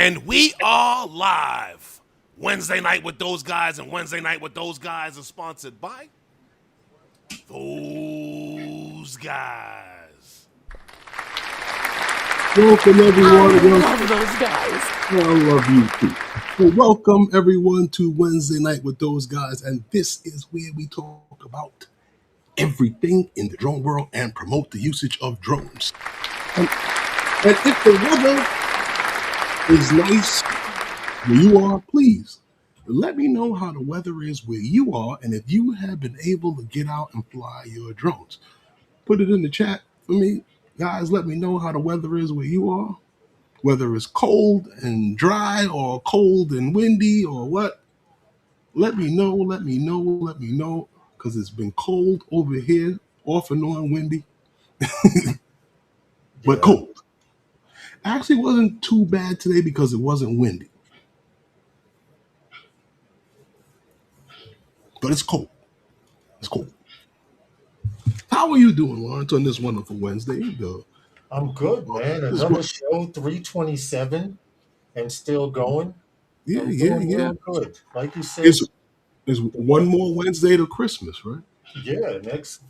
And we are live. Wednesday night with those guys, and Wednesday night with those guys is sponsored by those guys. Welcome everyone. I love those guys. I love you too. Well, welcome everyone to Wednesday night with those guys, and this is where we talk about everything in the drone world and promote the usage of drones. And if the weather is nice where you are, please let me know how the weather is where you are, and if you have been able to get out and fly your drones. Put it in the chat for me. Guys, let me know how the weather is where you are. Whether it's cold and dry or cold and windy or what. Let me know, because it's been cold over here, off and on windy, but cold. Actually, it wasn't too bad today because it wasn't windy. But it's cold. It's cold. How are you doing, Lawrence, on this wonderful Wednesday? I'm good, man. Another show, 327, and still going. Yeah. Real good. Like you said, It's one more Wednesday to Christmas, right? yeah, next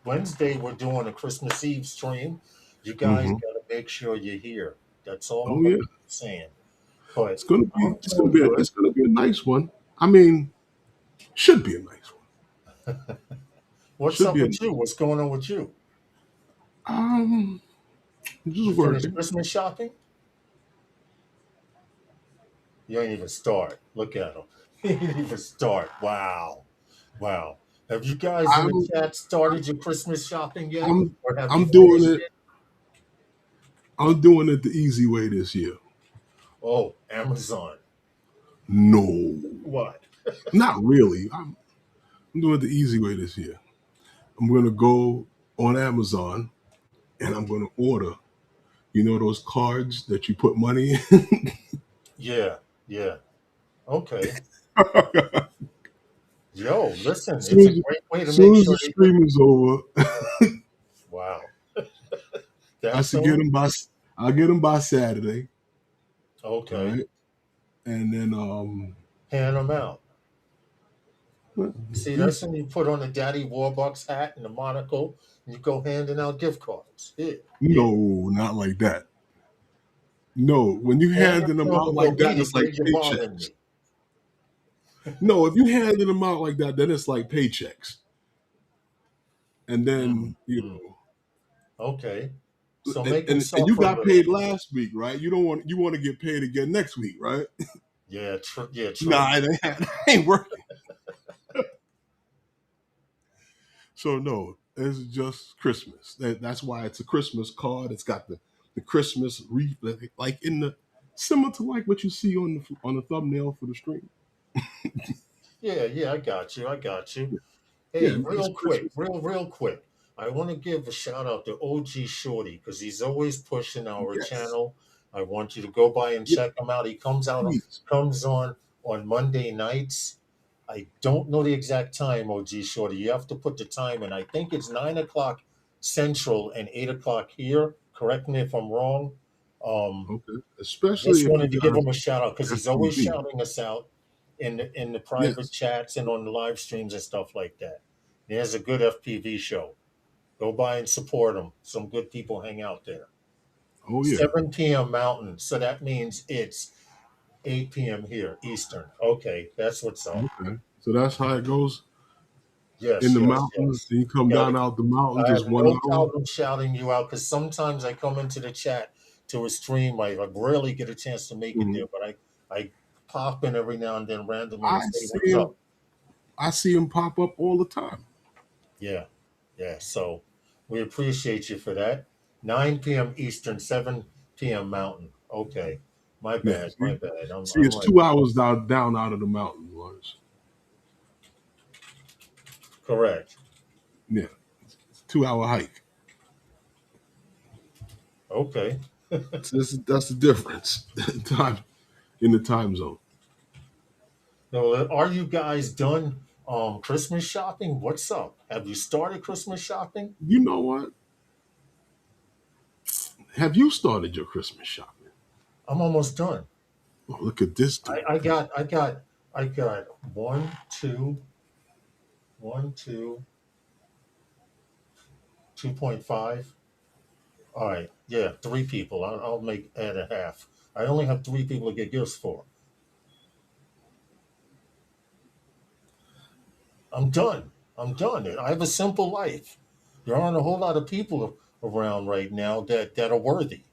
Wednesday we're doing a Christmas Eve stream. You guys got to make sure you're here. That's all I'm saying. But It's gonna be a nice one. I mean, should be a nice one. What's up with you? What's going on with you? Just You working. finished Christmas shopping? You ain't even start. Look at him. He didn't even start. Wow. Have you guys in the chat started your Christmas shopping yet? Or have I'm you doing finished it. I'm doing it the easy way this year. Oh, Amazon. No. What? Not really. I'm doing it the easy way this year. I'm going to go on Amazon and I'm going to order, those cards that you put money in? Yeah. Okay. Yo, listen, it's a great way to As make soon as sure the stream is over, Wow. I should get them I'll get them by Saturday. Okay. Right? And then hand them out. See, that's when you put on the Daddy Warbucks hat and the monocle, and you go handing out gift cards. No, not like that. No, when you handing them out like that, it's like paychecks. No, if you handing them out like that, then it's like paychecks. And then, Okay. So and you got paid last week, right? You want to get paid again next week, right? Yeah, true. Nah, it ain't working. So no, it's just Christmas. That's why it's a Christmas card. It's got the Christmas wreath, like similar to like what you see on the thumbnail for the stream. Yeah, I got you. Hey, real quick. I want to give a shout out to OG Shorty because he's always pushing our channel. I want you to go by and check him out. He comes on Monday nights. I don't know the exact time, OG Shorty. You have to put the time in. I think it's 9:00 Central and 8:00 here. Correct me if I'm wrong. Okay. Especially Just if wanted you to give got him a shout out because he's always FPV. shouting us out in the private chats and on the live streams and stuff like that. There's a good FPV show. Go by and support them. Some good people hang out there. Oh yeah. 7 p.m. Mountain, so that means it's 8 p.m. here Eastern. Okay, that's what's up. Okay, so that's how it goes. Yes, in the mountains. You come down out the mountains. I Just have 1 no hour. problem shouting you out because sometimes I come into the chat to a stream. I rarely get a chance to make it there, but I pop in every now and then randomly and say what's up. I see him pop up all the time. Yeah. So we appreciate you for that. 9 p.m. Eastern, 7 p.m. Mountain. Okay. My bad. It's 2 hours down out of the mountain. Correct. Yeah. It's a 2-hour hike. Okay. That's the difference. In the time zone. So are you guys done Christmas shopping? What's up? Have you started Christmas shopping? You know what? Have you started your Christmas shopping? I'm almost done. Oh, look at this dude. I got one, two, 2.5. All right, yeah, three people. I'll make add a half. I only have three people to get gifts for. I'm done. I'm done. I have a simple life. There aren't a whole lot of people around right now that are worthy.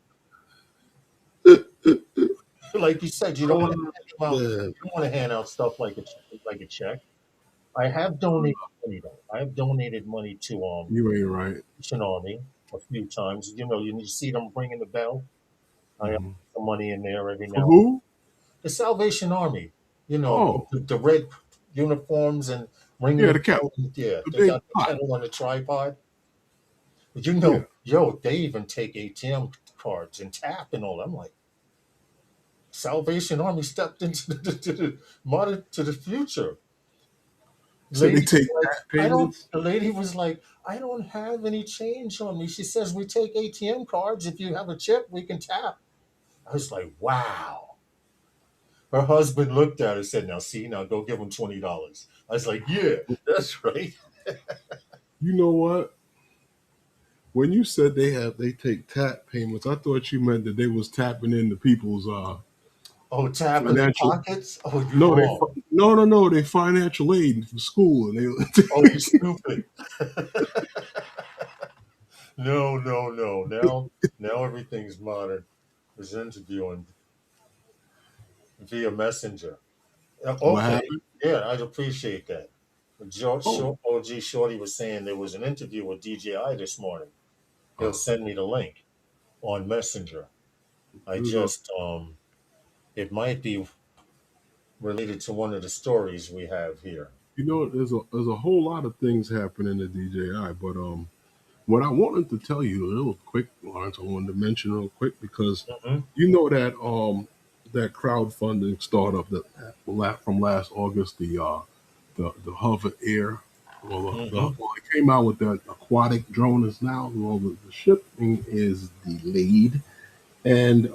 Like you said, you don't want to Oh, hand them out. man. You don't want to hand out stuff like a check. I have donated money though. I have donated money to You ain't right. Salvation Army a few times. You know, you see them ringing the bell. I have Mhm. some money in there every For now. who? The Salvation Army. You know, Oh, the red uniforms and ringing yeah, the the cap, bell. Yeah, the they big got the pot. kettle on the tripod. You Yeah. know, yo, they even take ATM cards and tap and all. I'm like, Salvation Army stepped into the future. So they Lady was take like, back I don't. payments. The lady was like, I don't have any change on me. She says we take ATM cards. If you have a chip, we can tap. I was like, wow. Her husband looked at her and said, now see, now go give him $20. I was like, yeah, that's right. You know what? When you said they take tap payments, I thought you meant that they was tapping into people's Oh, tapping their financial. pockets? Oh, you No, wrong. no, they financial aid for school, and they. Oh, you stupid. No, no, no. Now everything's modern. Is interviewing via messenger. What Okay, happened? yeah, I'd appreciate that. Oh, OG Shorty was saying there was an interview with DJI this morning. He'll uh, send me the link on Messenger. I there's a just it might be related to one of the stories we have here. there's a whole lot of things happening at DJI, but what I wanted to tell you a little quick, Lawrence, I wanted to mention real quick because Hmm. you know that crowdfunding startup that from last August, the Hover Air, Hmm. well, it came out with that aquatic drone is now well the shipping is delayed, and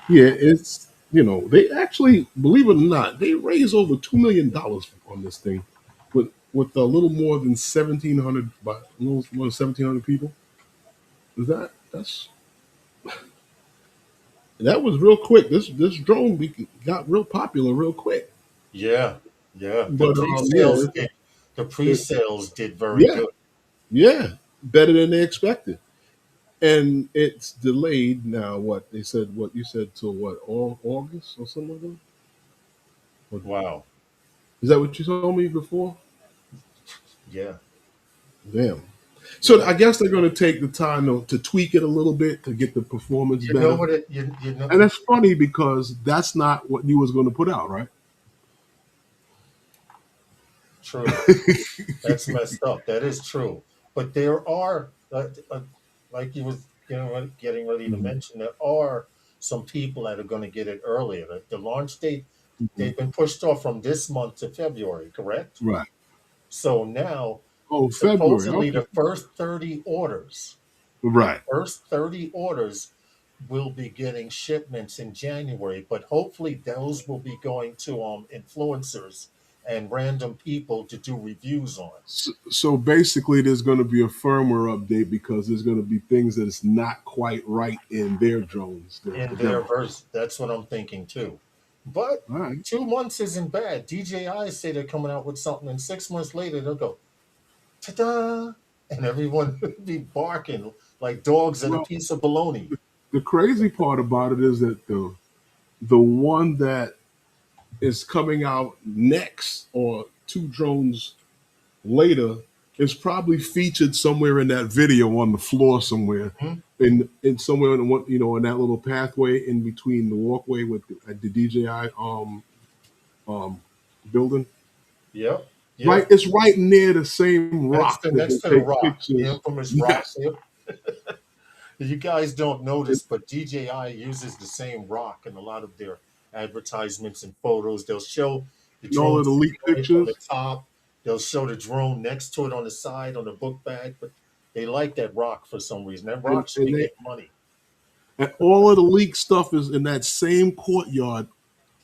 yeah, it's they actually believe it or not they raised over $2 million on this thing with a little more than 1,700 by a little more than 1,700 people. That was real quick. This drone got real popular real quick. Yeah, yeah. The But pre-sales did. The it, pre-sales did very yeah, good. yeah, better than they expected. And it's delayed now. What they said? What you said till what? August or something like that? Or- Wow. Is that what you told me before? Yeah, Damn. So yeah. I guess they're going to take the time to tweak it a little bit to get the performance You know better. what you know. And that's funny because that's not what you was going to put out, right? True. That's messed up. That is true. But there are, like you was getting ready to Mhm. mention, there are some people that are going to get it earlier. The launch date, Mhm. they've been pushed off from this month to February, correct? Right. So now, Oh, February. supposedly, Okay. the Right. first 30 orders will be getting shipments in January, but hopefully those will be going to influencers and random people to do reviews on. So basically, there's going to be a firmware update because there's going to be things that is not quite right in their drones, In the their demo. verse. That's what I'm thinking too. But All right. 2 months isn't bad. DJI say they're coming out with something, and 6 months later they'll go, ta-da! And everyone will be barking like dogs at a Well, piece of bologna. the crazy part about it is that the one that is coming out next or two drones later is probably featured somewhere in that video on the floor somewhere, Hmm. in somewhere in one in that little pathway in between the walkway with at the DJI um building. Yep, Right, yep. it's right near the same rock that Next to they the take rock, the pictures. infamous rock. Yes, Yep. You guys don't and, notice, but DJI uses the same rock in a lot of their advertisements and photos. They'll show the and all drone of the sitting leak on it on the pictures. top. They'll show the drone next to it on the side on the book bag. But they like that rock for some reason. That rock should And be they getting money. And all of the leak stuff is in that same courtyard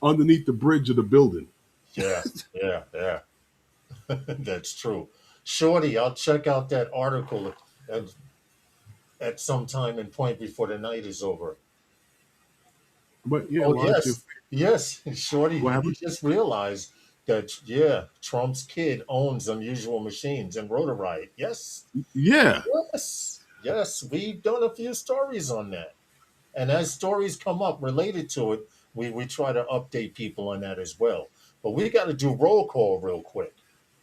underneath the bridge of the building. Yeah, yeah, yeah. That's true. Shorty, I'll check out that article at, at some time and point before the night is over. But yeah, Oh Lawrence, if yes, yes, Shorty. what You happened? just realized that yeah, Trump's kid owns Unusual Machines and Rotorite. Yes, Yeah, yes, yes. We've done a few stories on that, and as stories come up related to it, we try to update people on that as well. But we got to do roll call real quick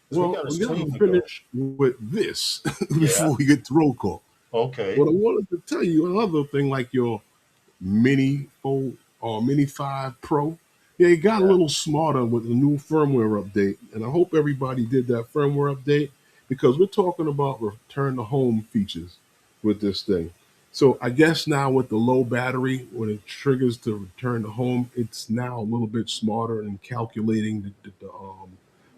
because we well, got a we got to stream to go. finish with this Yeah. before we get to roll call. Okay. But I wanted to tell you another thing, like your Mini 4 or Mini 5 Pro. Yeah, it got a Yeah. little smarter with the new firmware update, and I hope everybody did that firmware update because we're talking about return to home features with this thing. So I guess now with the low battery, when it triggers to return to home, it's now a little bit smarter in calculating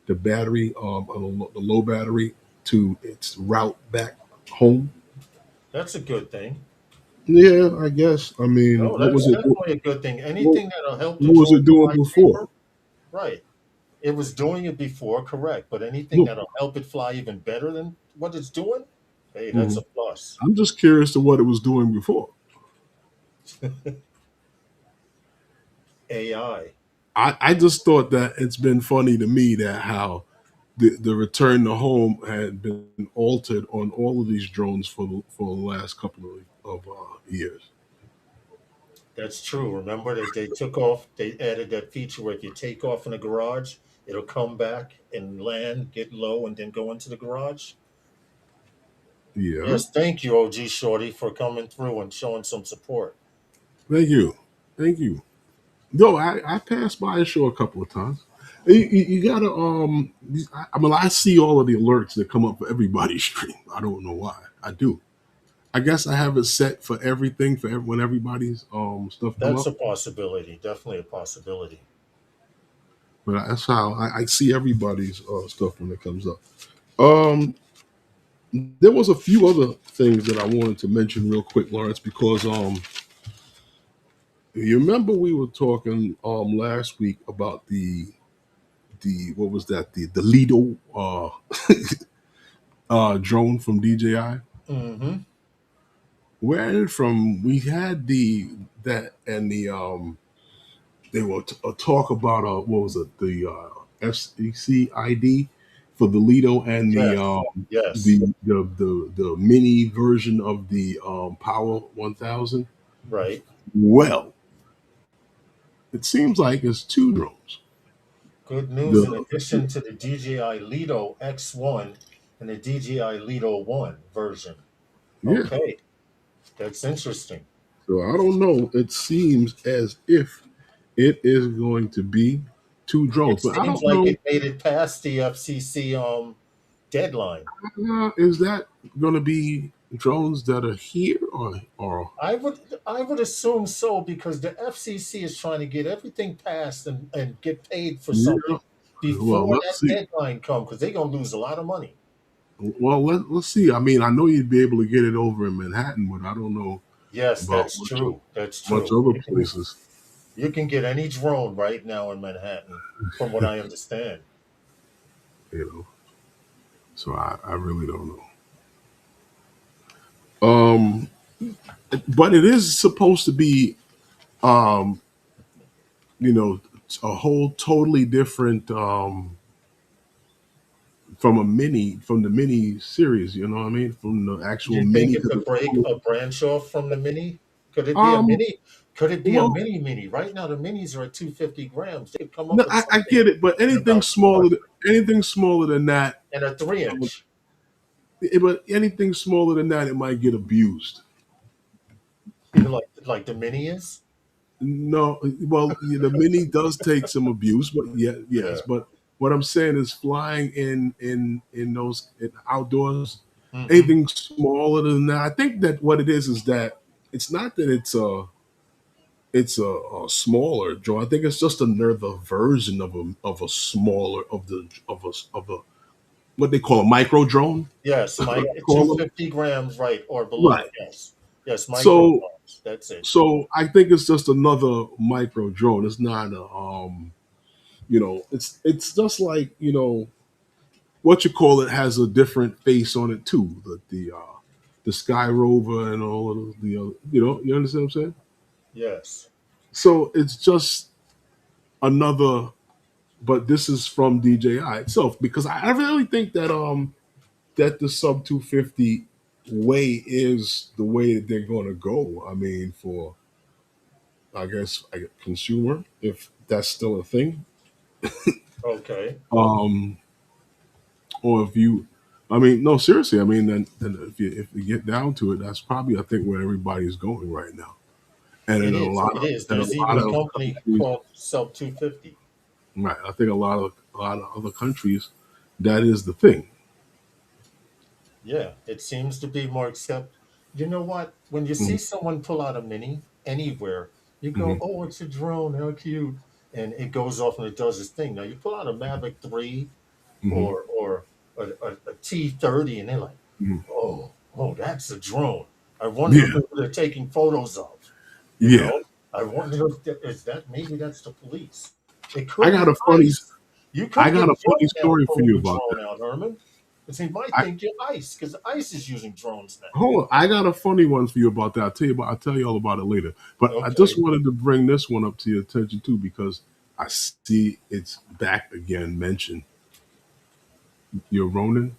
the battery, the low battery to its route back home. That's a good thing. Yeah, I guess. I mean, No, what that's was it? definitely a good thing. What, Anything that'll help the what was drone it doing fly before? safer, right. It was doing it before, correct. But anything Look, that'll help it fly even better than what it's doing, hey, that's a mhm. plus. I'm just curious to what it was doing before. AI. I just thought that it's been funny to me that how the return to home had been altered on all of these drones for the last couple of years. That's true. Remember that they took off, they added that feature where if you take off in a garage, it'll come back and land, get low, and then go into the garage. Yeah, Yes, thank you, OG Shorty, for coming through and showing some support. thank you, thank you. No, I passed by the show a couple of times. You gotta I mean, I see all of the alerts that come up for everybody's stream. I don't know why. I do. I guess I have it set for everything for when everybody's stuff come That's up. a possibility. Definitely a possibility. But that's how I see everybody's stuff when it comes up. Um, there was a few other things that I wanted to mention real quick, Lawrence, because you remember we were talking last week about the what was that the Lido drone from DJI. Mm-hmm. Where from we had that and they will talk about what was it SEC ID for the Lido and Yes. Yes. the mini version of the Power 1000. Right. Well, it seems like it's two drones. Good news. In The addition to the DJI Lido X1 and the DJI Lido 1 version. yeah. Okay. That's interesting. So I don't know. It seems as if it is going to be two It drones, but I seems don't like know. it made it past the FCC deadline. Is that going to be drones that are here or I would assume so because the FCC is trying to get everything passed and get paid for yeah? something Well, before let's that see. deadline comes because they're gonna lose a lot of money. Well, let's see. I mean, I know you'd be able to get it over in Manhattan, but I don't know Yes, about that's true. That's much true. other You can places. you can get any drone right now in Manhattan, from what I understand. You know, so I really don't know. Um, but it is supposed to be, um, you know, a whole totally different from the mini series. You know what I mean? From the actual You think mini it to could break the a branch off from the mini? Could it be a um. mini? Could it be a Well, mini mini? Right now, the minis are at 250 grams. They could come no, up with I something get it, but in about 200 anything smaller than that, and a 3 um, inch. but anything smaller than that, it might get abused. Like the mini is? No, well, yeah, the mini does take some abuse, but yeah, yes. Yeah. But what I'm saying is, flying in those outdoors, Hmm. anything smaller than that. I think that what it is that it's not that it's a smaller drone. I think it's just another version of a smaller of a what they call a micro drone. Yes, I Mike, call them 250 grams, right, or below. right. Yes. Yes, micro So drone. drones. That's it. So I think it's just another micro drone. It's not a it's just like what you call it has a different face on it too. The Sky Rover and all of the you understand what I'm saying? Yes, So it's just another, but this is from DJI itself because I really think that the sub 250 way is the way that they're going to go. I mean, for I guess a consumer, if that's still a thing, okay. um, or if you, I mean, no, seriously, I mean, then if you get down to it, that's probably I think where everybody's going right now, and in It a is. lot It of is. and a There's even lot a of company countries, called Sub 250. right? I think a lot of other countries, that is the thing. Yeah, it seems to be more accept. You know what? When you see Mhm, someone pull out a mini anywhere, you go, mhm. "Oh, it's a drone. How cute!" And it goes off and it does its thing. Now you pull out a Mavic 3 Hmm. or a T30, and they're like, Hmm. "Oh, that's a drone. I wonder Yeah, who they're taking photos of." You yeah. know, I wonder if is that maybe that's the police. It I could got be a funny, ICE. You I could got get a funny jumped now story for pulling you a about drone that. out, Herman. Because he might I think you're ICE, because ICE is using drones now. hold on, I got a funny one for you about that. I'll tell you all about it later. But I just Okay. wanted to bring this one up to your attention too because I see it's back again mentioned. Your Ronin.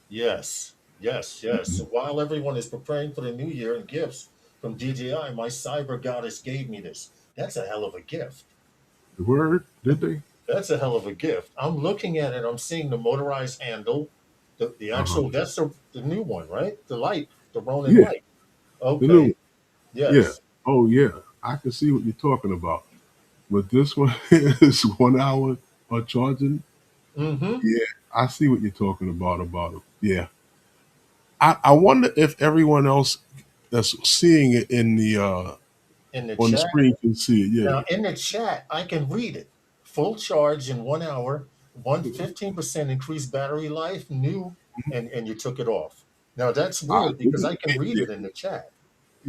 Yes. Yes. Yes. So while everyone is preparing for the new year and gifts from DJI, my cyber goddess gave me this. That's a hell of a gift. The word, did they? That's a hell of a gift. I'm looking at it. I'm seeing the motorized handle, the Uh-huh. actual. That's the new one, right? The light, the Ronin Yeah, light. the new one. Okay. Yeah. Yes. Oh yeah. I can see what you're talking about. But this one is 1 hour of charging. Mm-hmm. Yeah, I see what you're talking about it. Yeah. I wonder if everyone else that's seeing it in the In the on the chat. screen can see it. Now, in the chat, I can read it. Full charge in 1 hour, 15% increased battery life, new, and you took it off. Now, that's weird because I can read Yeah, it in the chat.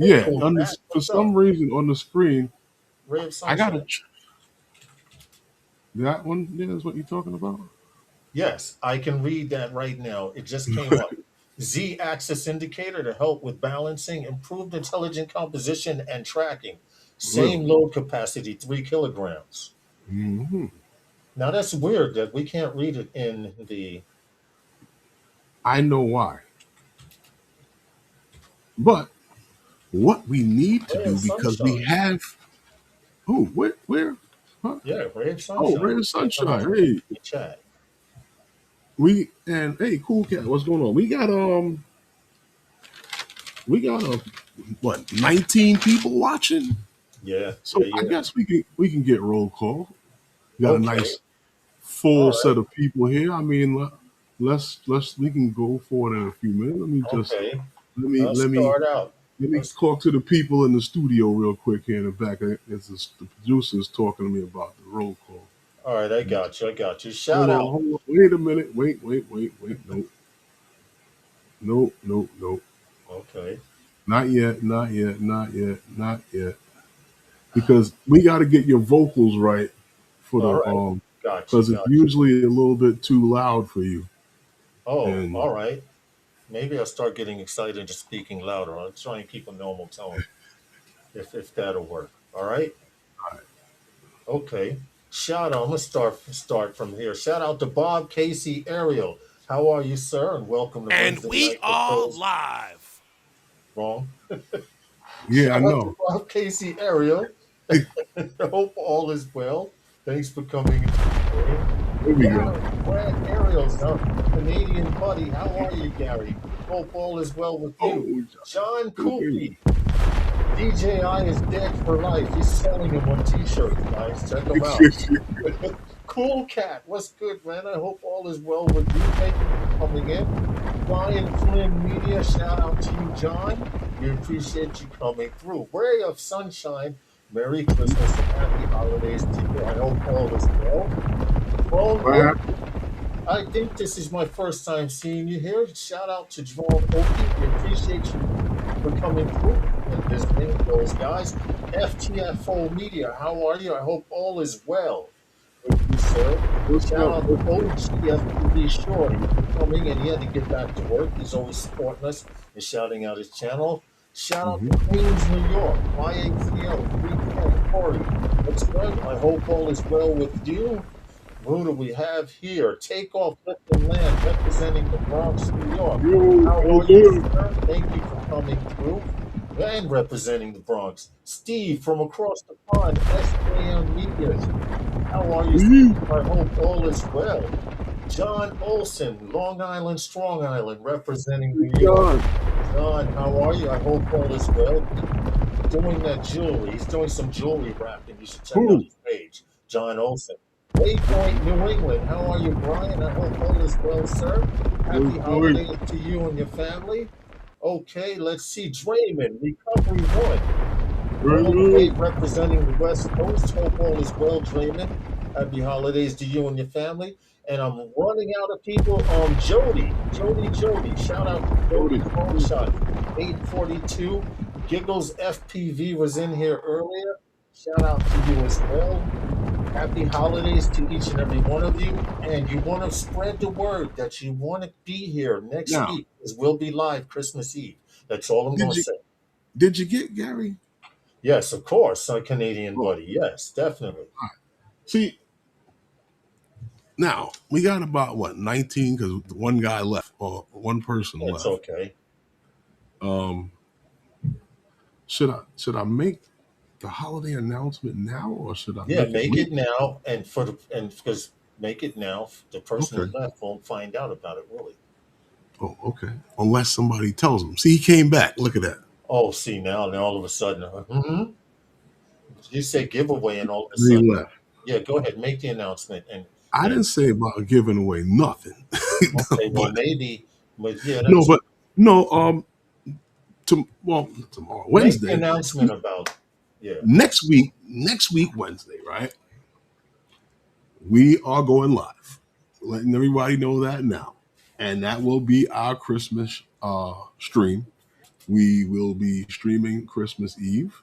Hey, yeah. cool cat, For what's some up? reason on the screen, Ray of I got sunshine. that one. Yeah, is what you're talking about. Yes, I can read that right now. It just came up. Z axis indicator to help with balancing, improved intelligent composition and tracking. Same Really? load capacity, 3 kilograms. Hmm. Now, that's weird that we can't read it in the I know why, but what we need to ray of do because we sunshine. have where huh? Yeah, ray of Oh, sunshine. ray of Check them sunshine. out. Hey, In chat. hey, cool cat. What's going on? We got what 19 people watching. Yeah, So yeah, I yeah. guess we can get roll call. We got a Okay. nice full All set right. of people here. I mean, let's we can go for it in a few minutes. Let me just Okay. let me Let's let me start out. let me Let's talk to the people in the studio real quick here in the back. The producers talking to me about the roll call. all right, I got you. I got you. Shout Hold on, out. hold on. Wait a minute. Wait. Nope. Okay. Not yet. Because we got to get your vocals right for All the right. Got you. because it's Got you. usually a little bit too loud for you. Oh, And all right. Maybe I'll start getting excited and just speaking louder. I'll try and keep a normal tone if that'll work. All right. Okay. Shout out. I'm gonna start from here. Shout out to Bob Casey Ariel. How are you, sir? And welcome to And Wednesday we night with are those live. wrong. yeah, I Shout out to know. Bob Casey Ariel. I hope all is well. Thanks for coming in. Here we go. Gary Brad Ariels, our Canadian buddy. How are you, Gary? Hope all is well with you. Oh, John okay. Coopy. DJI is dead for life. He's selling them on t-shirts, guys. Check them out. Cool Cat, what's good, man? I hope all is well with you. Thank you for coming in. Brian Flynn Media, shout out to you, John. We appreciate you coming through. Ray of Sunshine, Merry Christmas and Happy Holidays to you. I hope all is well. Drone What Oak, happened? I think this is my first time seeing you here. Shout out to Drone Okie. We appreciate you for coming through. and visiting those guys. FTFO Media, how are you? I hope all is well with you, sir. What's Shout up? out to OGFPV Shorty for coming, and he had to get back to work. He's always supporting us and shouting out his channel. Shout out to Queens, New York, YACL 310, Corey. What's good? I hope all is well with you. Who do we have here? Takeoff Lifting Land representing the Bronx, New York. Yo, How how are you, good? sir? Thank you for coming through and representing the Bronx. Steve from across the pond, SJM Media. How are you, Steve? I hope all is well. John Olson, Long Island, Strong Island, representing New York. God. John, how are you? I hope all is well. Keep doing that jewelry. He's doing some jewelry wrapping. You should check out Who? his page, John Olson. Waypoint, New England. How are you, Brian? I hope all is well, sir. What's Happy going? holidays to you and your family. Okay, let's see. Draymond, Recovery One. All the way representing the West Coast. Hope all is well, Draymond. Happy holidays to you and your family. And I'm running out of people. Jody. Shout out to Jody Phone Shots 842. Giggles FPV was in here earlier. Shout out to you as well. Happy holidays to each and every one of you. And you want to spread the word that you want to be here next Now, week because we'll be live Christmas Eve. That's all I'm going did to you say. did you get Gary? Yes, of course, a Canadian Oh, buddy. Yes, definitely. see, now we got about what 19 because one guy left or one person It's left. okay. Um, should I make the holiday announcement now or should I Yeah, make it make late? it now, and because make it now, the person who Okay. left won't find out about it really. Oh, okay. Unless somebody tells him. See, he came back. Look at that. Oh, see now all of a sudden, you say giveaway, and all of a He sudden, left. yeah, go ahead, make the announcement, I and didn't say about giving away nothing, okay, well but maybe, but yeah, no, that's but no. Tomorrow, make the Wednesday, announcement about yeah, next week, Wednesday, right? We are going live, letting everybody know that now, and that will be our Christmas stream. We will be streaming Christmas Eve,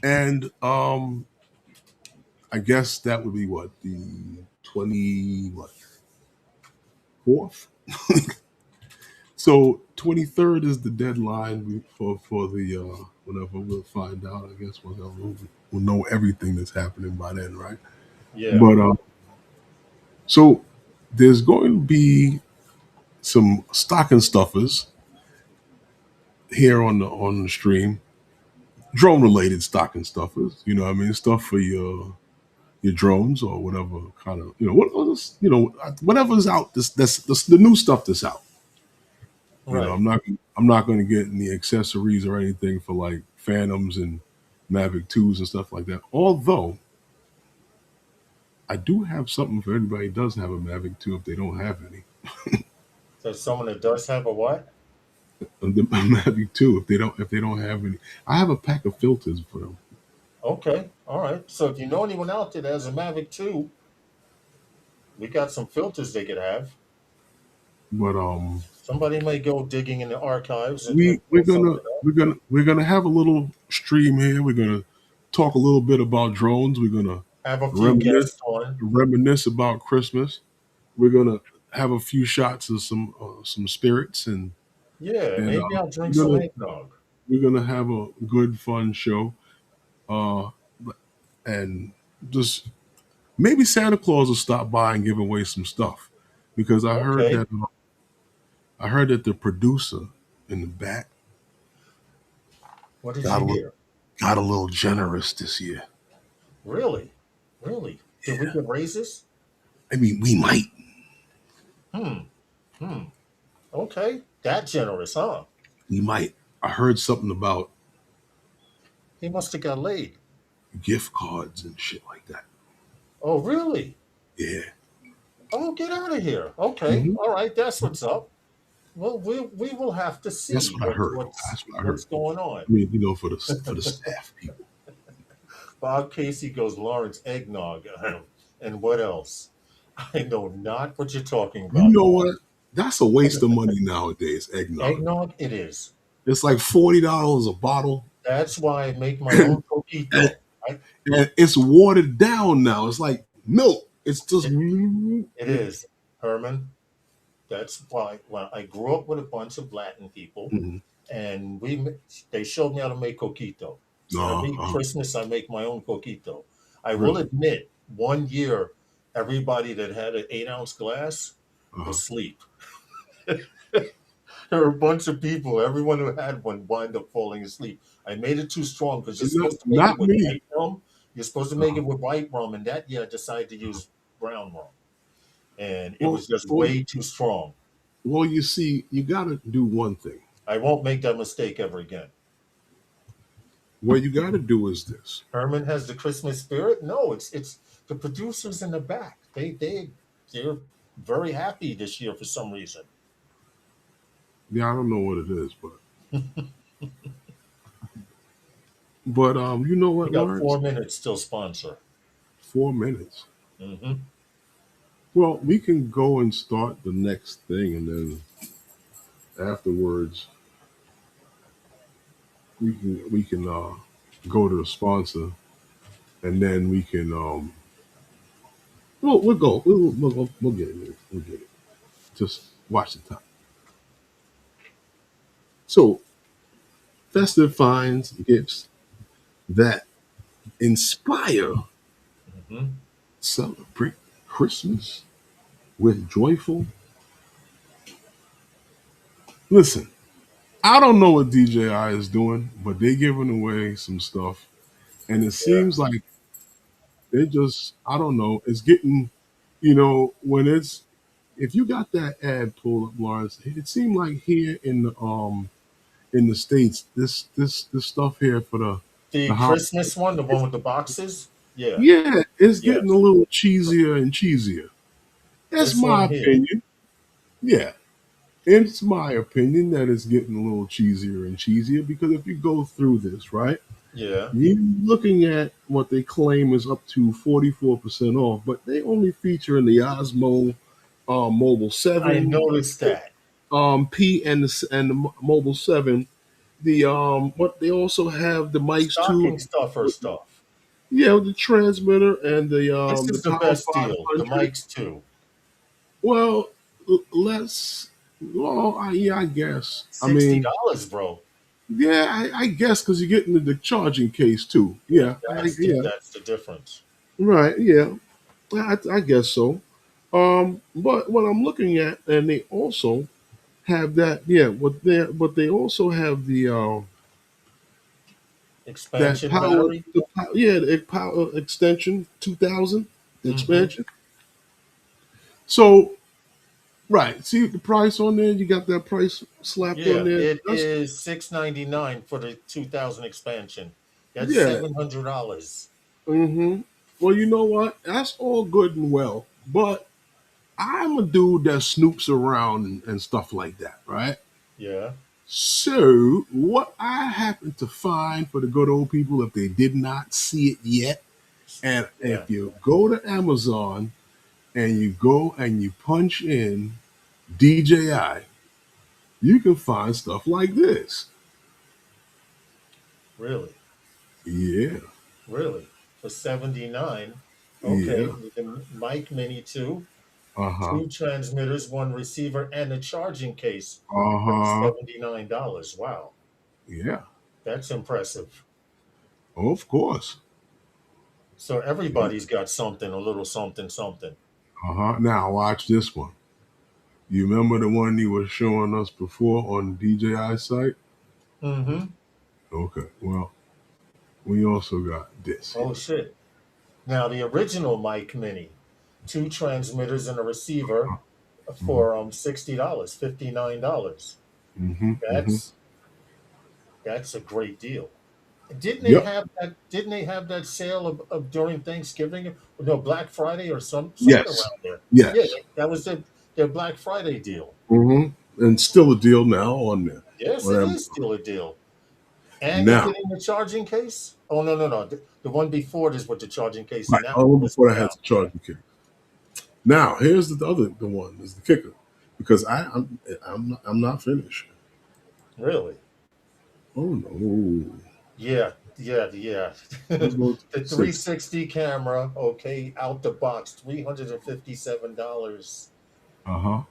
and I guess that would be what the 24th. So 23rd is the deadline for the whenever we'll find out. I guess we'll know everything that's happening by then, right? yeah, But so there's going to be some stocking stuffers here on the stream, drone related stocking stuffers. You know, what I mean, stuff for your drones or whatever kind of whatever's out. That's the new stuff that's out. You know, right. I'm not going to get any accessories or anything for like Phantoms and Mavic 2s and stuff like that. Although I do have something for anybody who does have a Mavic 2 if they don't have any. So someone that does have a what? The Mavic 2 if they don't have any. I have a pack of filters for them. Okay, all right. So if you know anyone out there that has a Mavic 2, we got some filters they could have. But Somebody may go digging in the archives and we we're pull gonna something up. we're gonna have a little stream here. We're gonna talk a little bit about drones. We're gonna Have a few reminisce guests on. reminisce about Christmas. We're gonna have a few shots of some spirits Yeah, and maybe I'll drink we're some gonna eggnog. we're gonna have a good fun show. Uh, and just maybe Santa Claus will stop by and give away some stuff because Okay. I heard that the producer in the back What did got you a little, hear? got a little generous this year. Really? Really? Did we Yeah, get raises? I mean we might. Hmm. Hmm. Okay. That generous, huh? We might. I heard something about He must have got laid. gift cards and shit like that. Oh, really? Yeah. Oh, get out of here. Okay. Hmm. All right. That's what's up. Well, we will have to That's see what I heard. That's what I heard. what's going on. I mean, for the staff people. Bob Casey goes Lawrence eggnog, and what else? I know not what you're talking You about, know Bob. what? That's a waste of money nowadays. Eggnog. Eggnog, it is. It's like $40 a bottle, That's why I make my own and, coquito. I, and it's watered down now. It's like milk. It's just it, it yeah. is, Herman. That's why when I grew up with a bunch of Latin people, Mhm. and they showed me how to make coquito. So every Uh, Christmas I make my own coquito. I will really? admit, one year everybody that had an 8-ounce glass was Uh, asleep. There were a bunch of people. Everyone who had one wound up falling asleep. I made it too strong because you're not, supposed to make it not with me. white rum. You're supposed to make Uh, it with white rum, and that year I decided to use brown rum, and it well, was just well, way too strong. well, you see, you got to do one thing. I won't make that mistake ever again. What you got to do is this. Herman has the Christmas spirit. No, it's the producers in the back. They're very happy this year for some reason. Yeah, I don't know what it is, but you know We what, got Lawrence? 4 minutes till sponsor. 4 minutes. Hmm. Well, we can go and start the next thing, and then afterwards we can go to the sponsor, and then we can we'll go we'll get it. We'll get it. Just watch the time. So, festive finds gifts that inspire, Hmm. celebrate Christmas with joyful. Listen, I don't know what DJI is doing, but they're giving away some stuff, and it Yeah. seems like they just, I don't know, it's getting, when it's, if you got that ad pulled up, Lawrence, it seemed like here in the States, this stuff here for the The house, Christmas one, the one with the boxes. Yeah. yeah, it's getting a Yes. little cheesier and cheesier. That's This my one here. opinion. Yeah. It's my opinion that it's getting a little cheesier and cheesier because if you go through this, right, Yeah. you're looking at what they claim is up to 44% off, but they only feature in the Osmo Mobile I 7, noticed that. P and the Mobile 7. The what they also have the mics too. Stocking stuffer stuff. Yeah, with the transmitter and This the is the Power best deal. The 500. mics too. Well, let's. Well, yeah, I guess. I Sixty mean, dollars, bro. yeah, I guess because you're getting the charging case too. Yeah, Yeah, yeah, that's the difference. right. Yeah, I guess so. But what I'm looking at, and they also have that. Yeah, but they also have the that Expansion power. battery. Yeah, the power extension 2000 Mm-hmm. expansion. So right, see the price on there. You got that price slapped on Yeah, there. it That's is $699 for the 2000 expansion. That's yeah. $700. Well, you know what? That's all good and well, but I'm a dude that snoops around and stuff like that, right? Yeah, So, what I happen to find for the good old people, if they did not see it yet, and yeah. if you go to Amazon and you go and you punch in DJI, you can find stuff like this. Really, Yeah, really. For 79. Okay, yeah, with the mic mini too, uh huh, two transmitters, one receiver, and a charging case uh for huh, $79. Wow, yeah, that's impressive. of course. So everybody's got something, a little something, something. Uh huh. Now, watch this one. You remember the one you were showing us before on DJI site? Mm-hmm. Okay. Well, we also got this here. Oh shit. Now the original mic mini, two transmitters and a receiver Mm-hmm. for $60, $59. Mm-hmm. Mm-hmm. That's that's a great deal. Yep. Didn't they have that sale of during Thanksgiving? No, Black Friday or something Yes. around there. Yeah, Yes. that was their Black Friday deal. Mm-hmm. And still a deal now on there. Yes, On it is Amazon. still a deal. And you're Now, getting the charging case? Oh no, no, no. The one before this with the charging case, right. and that Oh, one was before I had down. the charging case. Now, here's the one. Is the kicker, because I'm not finished. Really? Oh no. Yeah, yeah. Let's go to The 60. 360 camera, okay, out the box, $357. Uh-huh.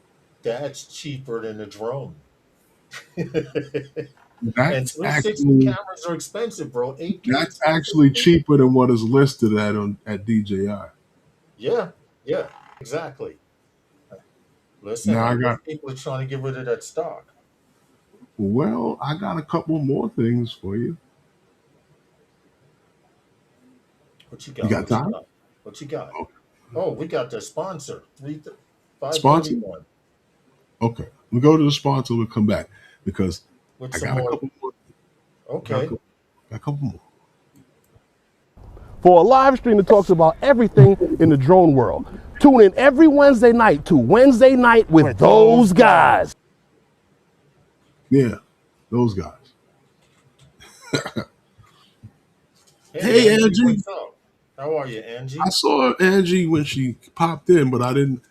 That's cheaper than a drone. And That's 360 actually cameras are expensive, bro. 8K that's actually 360? cheaper than what is listed at DJI. Yeah, yeah, exactly. Listen, Now I I guess got people are trying to get rid of that stock. well, I got a couple more things for you. What you You got? got What you time? got? What you got? Okay. Oh, we got the sponsor, Sponsor? 531 Okay. We go to the sponsor, we'll come back because with I some got a more. couple more. Got a Okay. couple, got a couple more. For a live stream that talks about everything in the drone world. Tune in every Wednesday night to Wednesday Night with those guys. Yeah, those guys. Hey, Hey Angie, Angie. what's up? How are you, I Angie? saw Angie when she popped in, but I didn't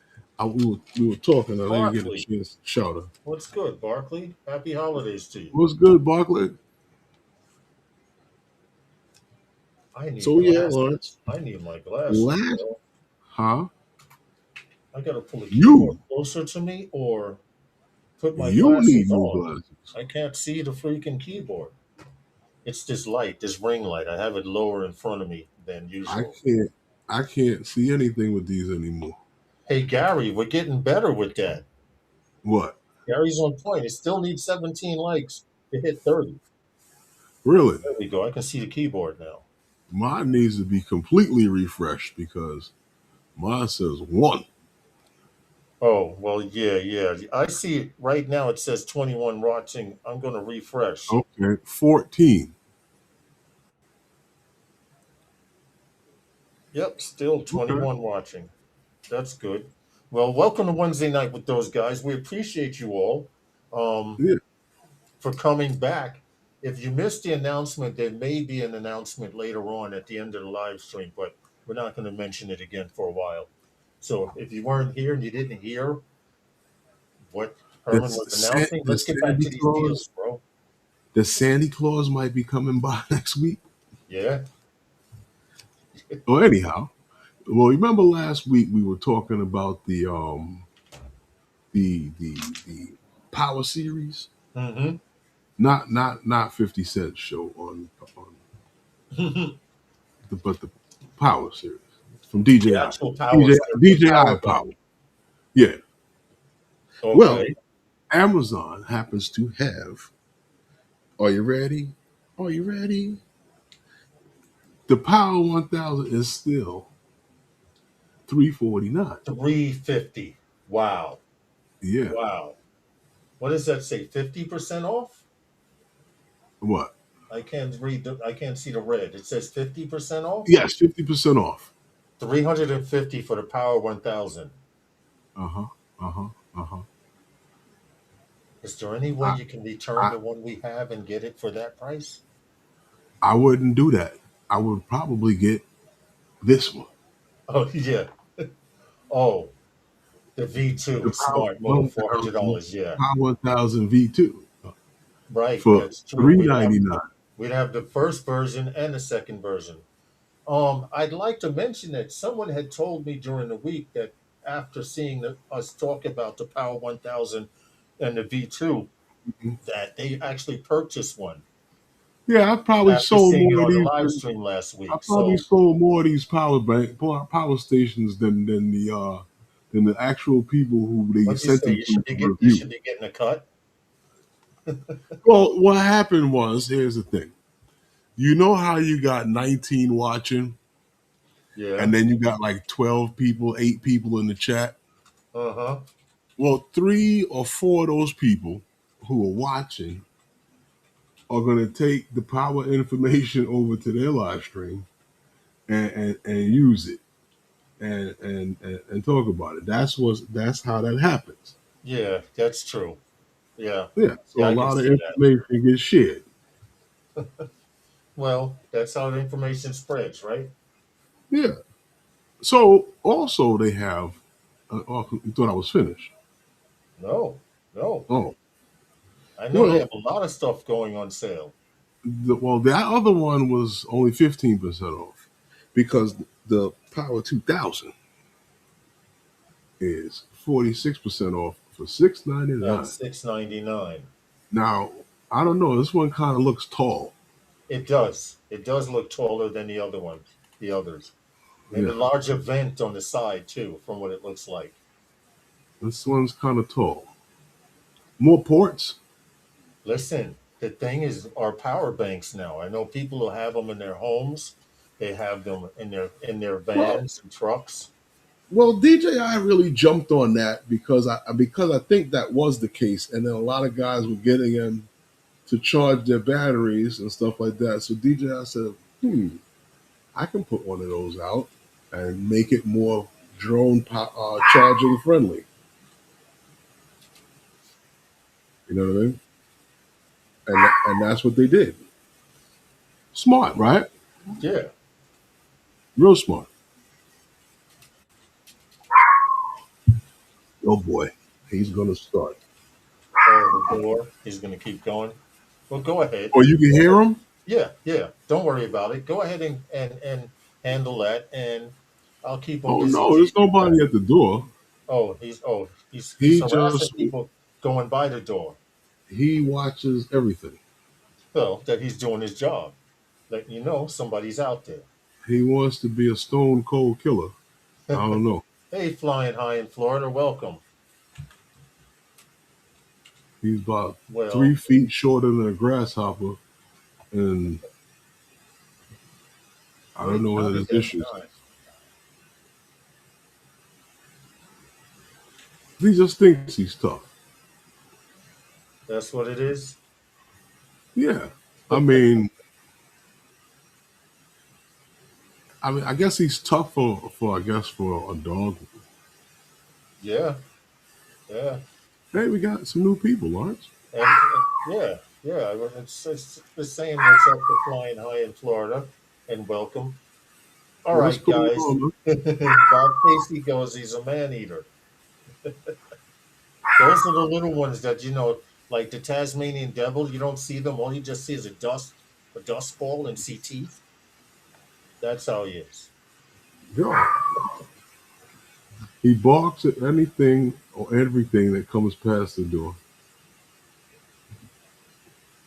we were talking, I didn't get a Barkley, chance to shout her. what's good, Barkley? Happy holidays to you. What's good, Barkley? I need So yeah, Lawrence. glasses. I need my glasses, Last bro. huh? I gotta pull the keyboard You closer to me or put my you need glasses new on. glasses. I can't see the freaking keyboard. It's this light, this ring light. I have it lower in front of me than I usual. can't I can't see anything with these anymore. Hey, Gary, we're getting better with that. What? Gary's on point. It still needs 17 likes to hit 30. Really? There we go. I can see the keyboard now. Mine needs to be completely refreshed because mine says one. Oh, well, yeah, yeah. I see it right now. It says 21 watching. I'm going to refresh. Okay. 14. Yep, still Okay. 21 watching. That's good. Well, welcome to Wednesday night with those guys. We appreciate you all Yeah. for coming back. If you missed the announcement, there may be an announcement later on at the end of the live stream, but we're not going to mention it again for a while. So if you weren't here and you didn't hear what Herman was announcing, The let's get back Sandy to these Claus deals, bro. the Sandy Claus might be coming by next week. Yeah. Well, anyhow, well, remember last week we were talking about the Power series, Mm-hmm. not 50 Cent show on but the Power series from The DJI, actual power stick, the DJI power Power. button. Yeah. Well, Okay. Amazon happens to have. Are you ready? Are you ready? The Power 1000 is still 349. 350. Wow. Yeah. Wow. What does that say? 50% off? What? I can't see the red. It says 50% off? Yes, 50% off. 350 for the Power 1000. Uh huh. Uh huh. Uh huh. Is there any way I, you can return I the one we have and get it for that price? I wouldn't do that. I would probably get this one. Oh, yeah. Oh, the The V2 Power Smart Move, 1000, $400. Yeah. Power 1000 V2 Right. for That's true. 399. We'd have the first version and the second version. I'd like to mention that someone had told me during the week that after seeing us talk about the Power 1000 and the V2, that they actually purchased one Yeah, I probably after sold seeing it more of on the these. live stream last I week. probably So sold more of these power stations than the actual people who they what'd you sent say? them to You review. should be getting a cut. Well, what happened was, here's the thing. You know how you got 19 watching, Yeah. and then you got like 12 people, 8 people in the chat. Uh-huh. Well, 3 or 4 of those people who are watching are going to take the power information over to their live stream and use it and talk about it. That's how that happens. Yeah, that's true. Yeah. Yeah. So Yeah, a I can lot of see that. information gets shared. Well, that's how the information spreads, right? Yeah. So also they have. Oh, you thought I was finished? No, no. Oh, I know they well, have a lot of stuff going on sale. that other one was only 15% off because the Power 2000 is 46% off for At $699. $699. Now, I don't know. This one kind of looks tall. It does. It does look taller than the other one, the others. And a Yeah, larger vent on the side too, from what it looks like. this one's kind of tall. More ports. Listen, the thing is our power banks now. I know people who have them in their homes. They have them in their Well, vans and trucks. well, DJI really jumped on that because I think that was the case, and then a lot of guys were getting them to charge their batteries and stuff like that. So DJI said, I can put one of those out and make it more charging friendly. You know what I mean? And that's what they did. Smart, right? Yeah. Real smart. Oh boy, he's gonna start. Oh, the door. He's going to keep going. Well, go ahead. Oh, you can hear him? Yeah, yeah. Don't worry about it. Go ahead and handle that, and I'll keep him Oh busy no, till there's you get back. nobody at the door. He's He harassing just people going by the door. he watches everything. Well, that he's doing his job. Letting you know somebody's out there. He wants to be a stone cold killer. I don't know. Hey, flying high in Florida, welcome. He's about Well, 3 feet shorter than a grasshopper, and I don't wait, know how what did his that issues. die? He just thinks he's tough. That's what it is. Yeah, I mean, I guess he's tough for a dog. Yeah, yeah, Hey, we got some new people, Lawrence. and yeah, yeah. It's saying what's up to flying high in Florida, and welcome. All What's right, going guys. on, man? Bob Casey goes, he's a man eater. Those are the little ones that like the Tasmanian devil. You don't see them. All you just see is a dust ball, and see teeth. That's how he is. Yeah. He barks at anything or everything that comes past the door.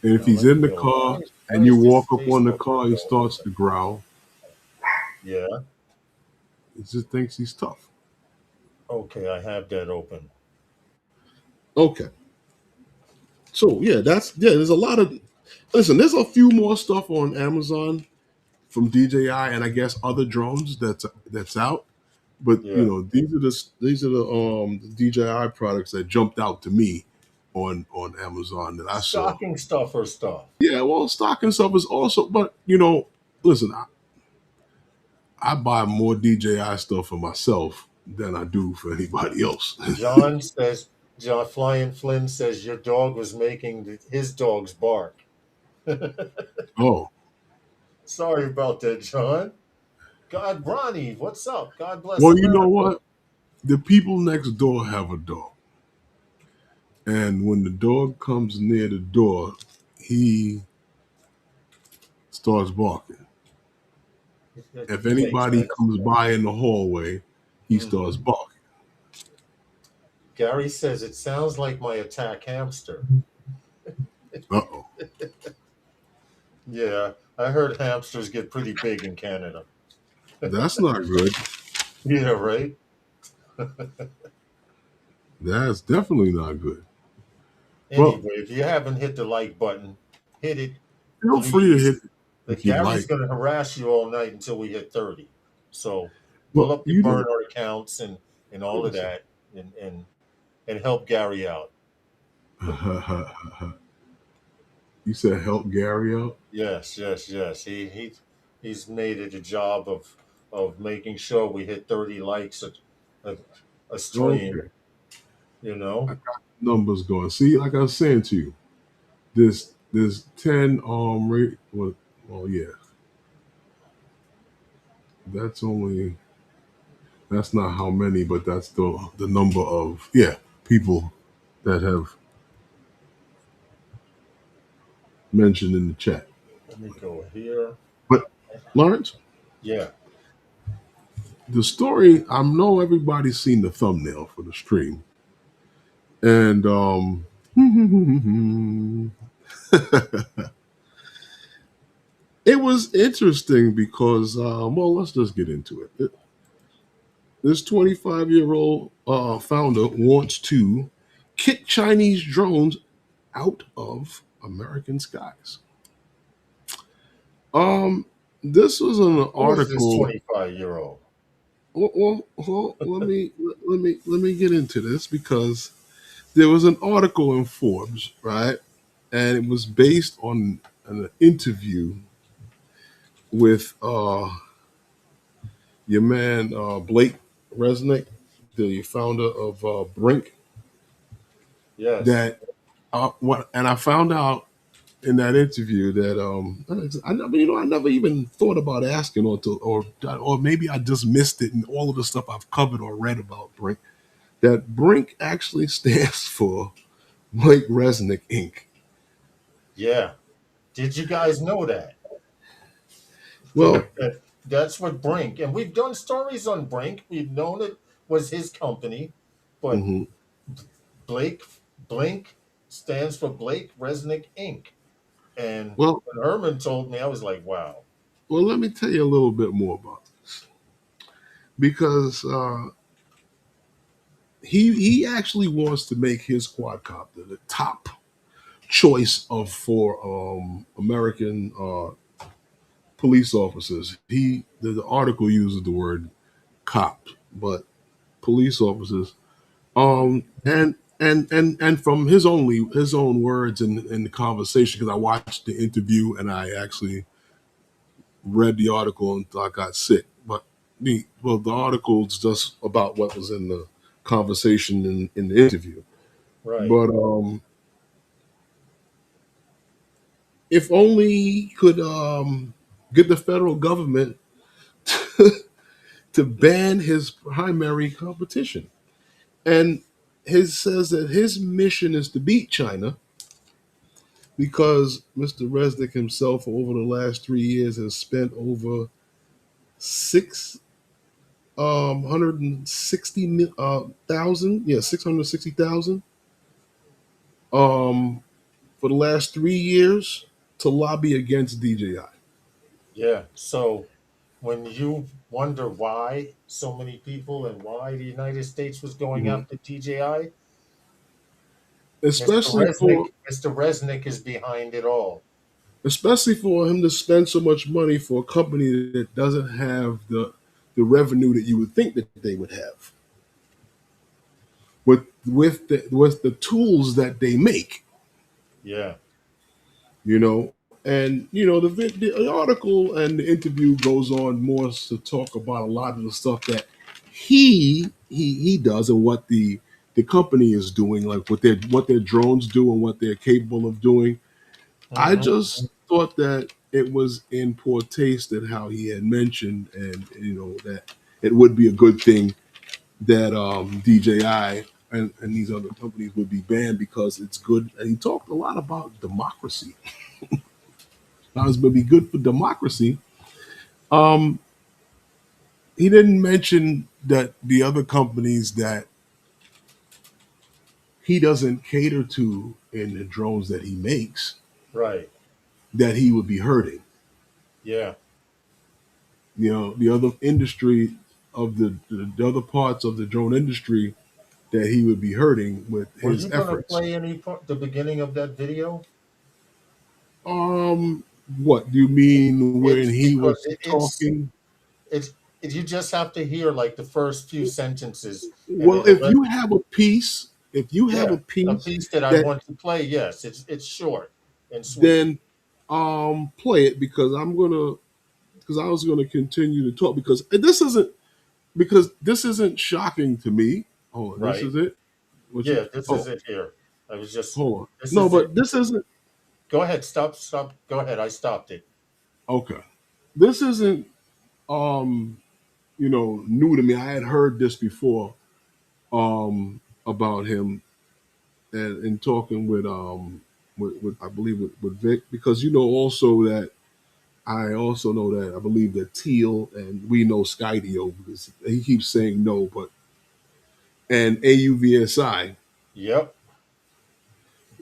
And if Now he's let me in the go. car Why and you is this walk up on the Facebook car, he going? starts to growl. Yeah. He just thinks he's tough. Okay, I have that open. Okay. So there's a lot of listen, there's a few more stuff on Amazon from DJI and I guess other drones that's out. But Yeah. these are the DJI products that jumped out to me on Amazon that I saw. Stocking stuffer stuff. Yeah, well, stocking stuff is also, but listen, I buy more DJI stuff for myself than I do for anybody else. John Flying Flynn says your dog was making his dog's bark. Oh, Sorry about that, John. God, Ronnie, what's up? God bless well, you know America. what? The people next door have a dog. And when the dog comes near the door, he starts barking. If It makes anybody sense. comes by in the hallway, he starts Hmm. barking. Gary says it sounds like my attack hamster. Uh-oh. Yeah, I heard hamsters get pretty big in Canada. That's not good. Yeah, right? That's definitely not good. Well, Anyway, if you haven't hit the like button, hit it, feel free to hit please. it But if you'd Gary's like. going to harass you all night until we hit 30. So pull Well, up your burner accounts and all of listen. that and help Gary out. You said help Gary out? Yes, yes, yes. He's made it a job of making sure we hit 30 likes a, a stream, Okay. you I know. got numbers going. See, like I was saying to you, there's 10 rate well yeah. That's not how many, but that's the number of people that have mentioned in the chat. Let me go here. But Lawrence, Yeah. the story, I know everybody's seen the thumbnail for the stream. And it was interesting because, well, let's just get into it. This 25-year-old founder wants to kick Chinese drones out of American skies. This was an Who is this article. 25-year-old? Let me get into this because there was an article in Forbes, right, and it was based on an interview with your man Blake Resnick, the founder of Brink. Yes. That and I found out in that interview that I never even thought about asking or maybe I just missed it in all of the stuff I've covered or read about Brink. That Brink actually stands for Blake Resnick Inc. Yeah. Did you guys know that? Well, That's what Brink, and we've done stories on Brink. We've known it was his company, but mhm. Blake Blink stands for Blake Resnick Inc. And well, when Herman told me, I was like, wow. well. Let me tell you a little bit more about this because he actually wants to make his quadcopter the top choice of for American police officers. The article uses the word cop, but police officers. And from his own words in the conversation, because I watched the interview and I actually read the article and I got sick. But the article's just about what was in the conversation in the interview. Right. But if only he could get the federal government to ban his primary competition. And his says that his mission is to beat China because Mr. Resnick himself over the last 3 years has spent over six 660,000 for the last 3 years to lobby against DJI. Yeah. So when you wonder why so many people and why the United States was going Mhm. after DJI, especially for Mr. Resnick is behind it all. especially for him to spend so much money for a company that doesn't have the revenue that you would think that they would have with the tools that they make, Yeah. and the article and the interview goes on more to talk about a lot of the stuff that he does and what the company is doing, like what their drones do and what they're capable of doing. I Hmm. just thought that it was in poor taste that how he had mentioned, and that it would be a good thing that DJI and these other companies would be banned because it's good. And he talked a lot about democracy. Now it's going to be good for democracy. Um, he didn't mention that the other companies that he doesn't cater to in the drones that he makes Right. that he would be hurting. Yeah. The other industry of the other parts of the drone industry that he would be hurting with Were his you going to efforts. play any part, the beginning of that video? Um, what do you mean when It's he because was talking? it's you just have to hear like the first few sentences, and Well, then the if rest. you have a piece, if you have Yeah, a a piece piece that I that want to play. Yes, it's short and sweet. then play it because I was gonna continue to talk because this isn't shocking to me. Hold on, this Right. is it. What you? Yeah, this is Oh, it here. I was just. hold on. This No, is it. but this isn't Go ahead. Stop. Go ahead. I stopped it. okay. This isn't new to me. I had heard this before about him and talking with I believe with Vic because also that I also know that I believe that Teal and we know Skydio because he keeps saying no, but and AUVSI, Yep.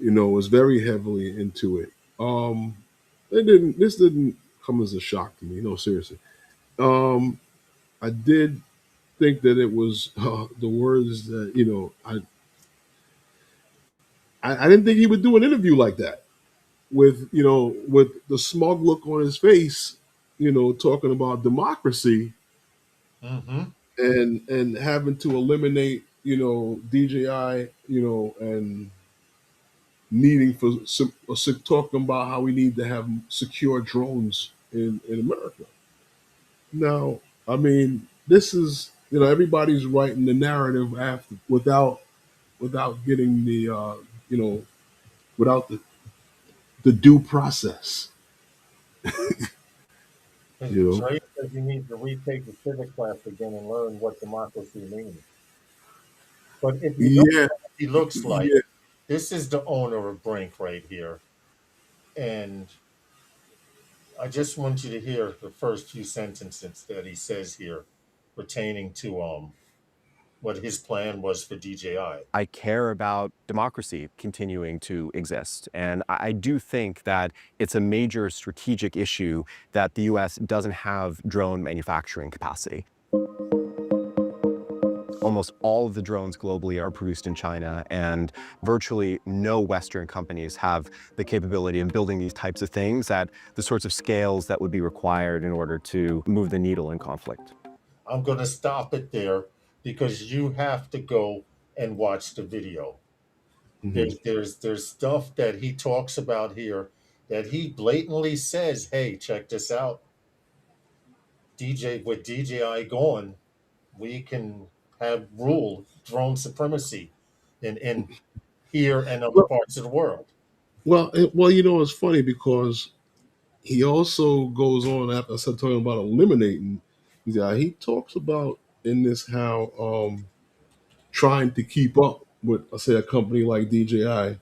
was very heavily into it. Um, this didn't come as a shock to me. No, seriously. Um, I did think that it was the words that I didn't think he would do an interview like that with with the smug look on his face, talking about democracy Mm-hmm. and having to eliminate DJI, and needing for talking about how we need to have secure drones in America. Now, I mean, this is everybody's writing the narrative after without getting the you know without the due process. You know, Trey says you need to retake the civic class again and learn what democracy means. But if you know yeah, what he looks like, yeah. this is the owner of Brink right here. And I just want you to hear the first few sentences that he says here pertaining to what his plan was for DJI. I care about democracy continuing to exist. And I do think that it's a major strategic issue that the US doesn't have drone manufacturing capacity. Almost all of the drones globally are produced in China, and virtually no Western companies have the capability of building these types of things at the sorts of scales that would be required in order to move the needle in conflict. I'm going to stop it there because you have to go and watch the video. Mhm. There's stuff that he talks about here that he blatantly says, "Hey, check this out. With DJI gone, we can have rule drone supremacy in here and other Well, parts of the world." it's funny because he also goes on after I started talking about eliminating. Yeah, he talks about in this how trying to keep up with, I say, a company like DJI,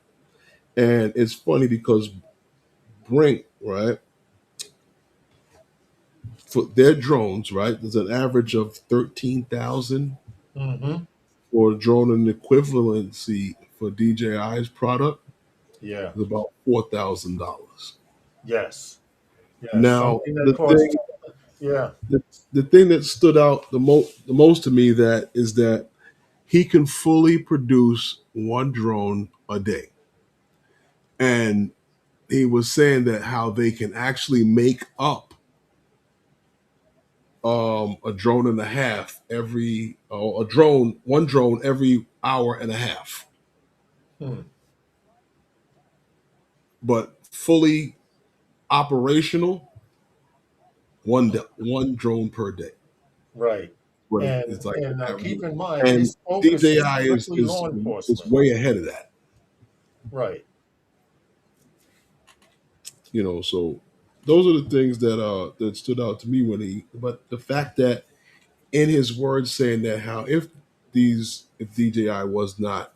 and it's funny because Brink, right, for their drones, right, there's an average of 13,000 Mm-hmm. for drone, and equivalency for DJI's product Yeah. is about $4,000. Yes. Yeah. Now, Something that costs. Yeah. the, the thing that stood out the most to me that is that he can fully produce one drone a day, and he was saying that how they can actually make up a drone and a half every a drone one drone every hour and a half, Hmm. but fully operational one drone per day. Right. But And it's like and an keep average. in mind And his focus is DJI is strictly is law is enforcement. way ahead of that. Right. So those are the things that stood out to me but the fact that in his words saying that how if DJI was not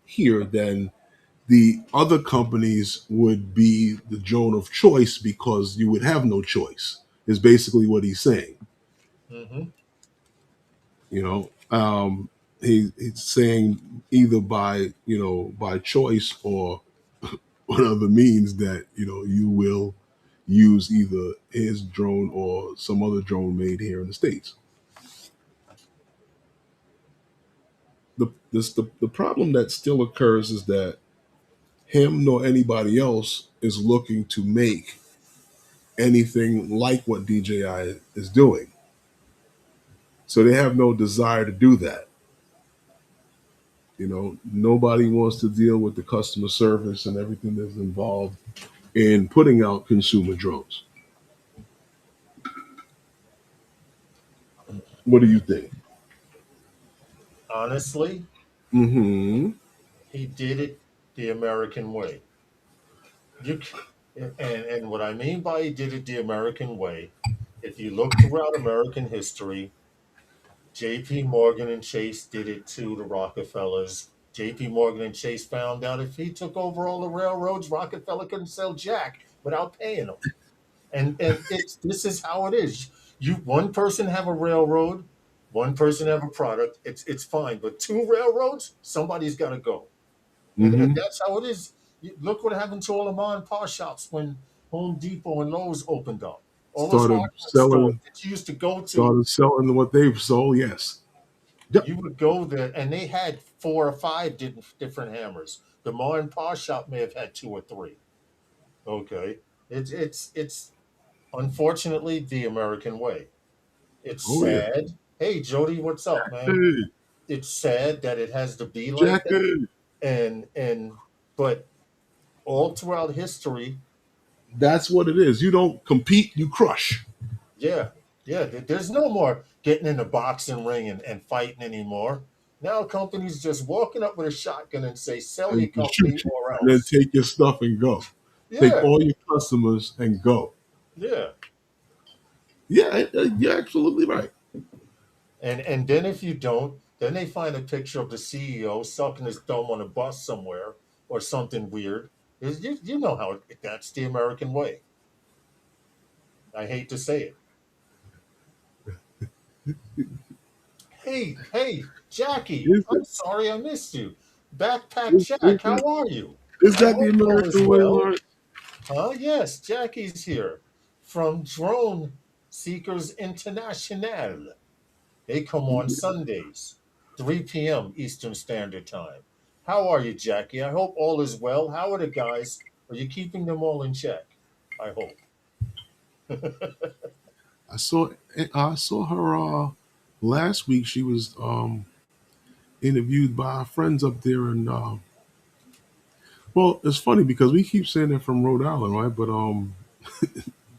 here, then the other companies would be the drone of choice because you would have no choice, is basically what he's saying. Mm-hmm. You know, he's saying either by choice or whatever means that you will use either his drone or some other drone made here in the States. The problem that still occurs is that him nor anybody else is looking to make anything like what DJI is doing. So they have no desire to do that. Nobody wants to deal with the customer service and everything that's involved in putting out consumer drones. What do you think? Honestly, Mm-hmm. he did it the American way. You and what I mean by he did it the American way, if you look throughout American history, J.P. Morgan and Chase did it to the Rockefellers. J.P. Morgan and Chase found out if he took over all the railroads, Rockefeller couldn't sell jack without paying them. And this is how it is. You one person have a railroad, one person have a product. It's fine, but two railroads, somebody's got to go, and Mm-hmm. that's how it is. Look what happened to all the mom and pop shops when Home Depot and Lowe's opened up. All those Started hardware stores selling, that you used to go to, started selling what they've sold. Yes. Yep. you would go there, and they had 4 or 5 different hammers. The mom and pop shop may have had 2 or 3. Okay, it's unfortunately the American way. It's Oh yeah. sad. Hey, Jody, what's up, man? Hey, It's sad that it has to be like that. Jackie. And but all throughout history, That's what it is. You don't compete, you crush. yeah, yeah, there's no more getting in the boxing ring and fighting anymore. Now companies just walking up with a shotgun and say, sell your And to shoot company you, or and then else. take your stuff and go. Take Yeah, all your customers and go. yeah. Yeah, you're absolutely right. And then if you don't, then they find a picture of the CEO sucking his thumb on a bus somewhere or something weird. You know how that's the American way. I hate to say it. Hey, Jackie, Is, I'm sorry I missed you. Backpack is, is, Jack, that, how are you? is I that the hope all is American way, well. Lawrence? Huh? Yes, Jackie's here from Drone Seekers International. They come on Sundays, 3 p.m. Eastern Standard Time. How are you, Jackie? I hope all is well. How are the guys? Are you keeping them all in check? I hope. I saw I saw her last week. She was interviewed by our friends up there, and well, it's funny because we keep saying they're from Rhode Island, right? But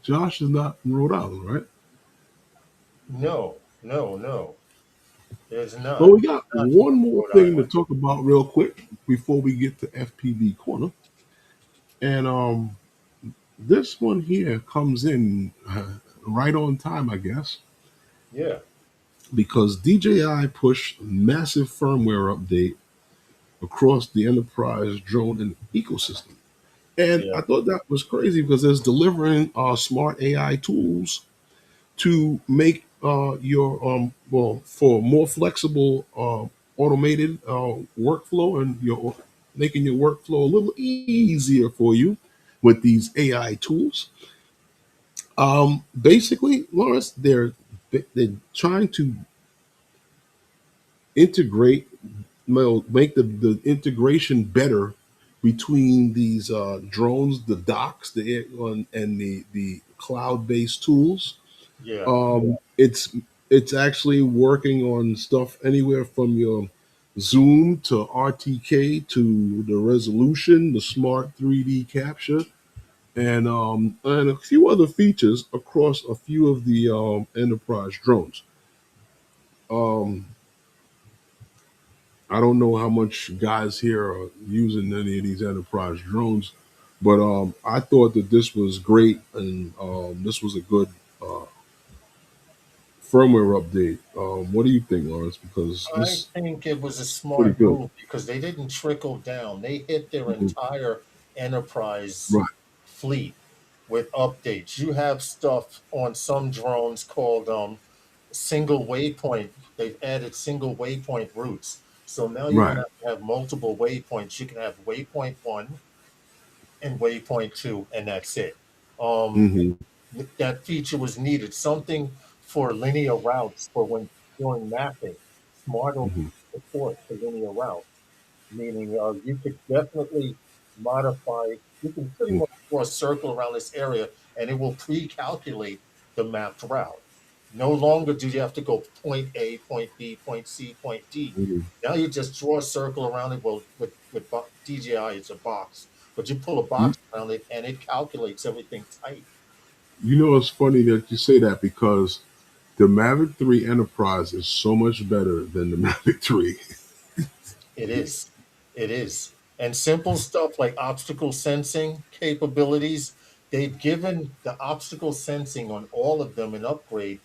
Josh is not from Rhode Island, right? No, no, no. There's But not. we got Not from one more Rhode thing to Island. talk about real quick before we get to FPV Corner, and this one here comes in right on time, I guess, Yeah, because DJI pushed massive firmware update across the enterprise drone and ecosystem. And yeah, I thought that was crazy because it's delivering smart AI tools to make your well for more flexible automated workflow, and your making your workflow a little easier for you with these AI tools. Basically, Lawrence, they're trying to integrate, well, make the integration better between these drones, the docks, and the cloud-based tools. yeah. It's actually working on stuff anywhere from your Zoom to RTK to the resolution, the smart 3D capture, and a few other features across a few of the enterprise drones. Um, I don't know how much guys here are using any of these enterprise drones, but I thought that this was great, and this was a good uh, firmware update. What do you think, Lawrence? Because I this think it was a pretty smart good. move because they didn't trickle down. They hit their Mhm. entire enterprise Right. fleet with updates. You have stuff on some drones called single waypoint. They've added single waypoint routes. So now you don't Right. have to have multiple waypoints. You can have waypoint 1 and waypoint 2, and that's it. Um, Hmm. that feature was needed. Something for linear routes for when doing mapping. Smarter Hmm. support for linear routes, meaning you could definitely modify. You can pretty much draw a circle around this area, and it will pre-calculate the mapped route. No longer do you have to go point A, point B, point C, point D. Hmm. Now you just draw a circle around it. Well, with DJI, it's a box, but you pull a box around it, and it calculates everything tight. You know, it's funny that you say that because the Mavic 3 Enterprise is so much better than the Mavic 3. It is. It is. And simple stuff like obstacle sensing capabilities, they've given the obstacle sensing on all of them an upgrade.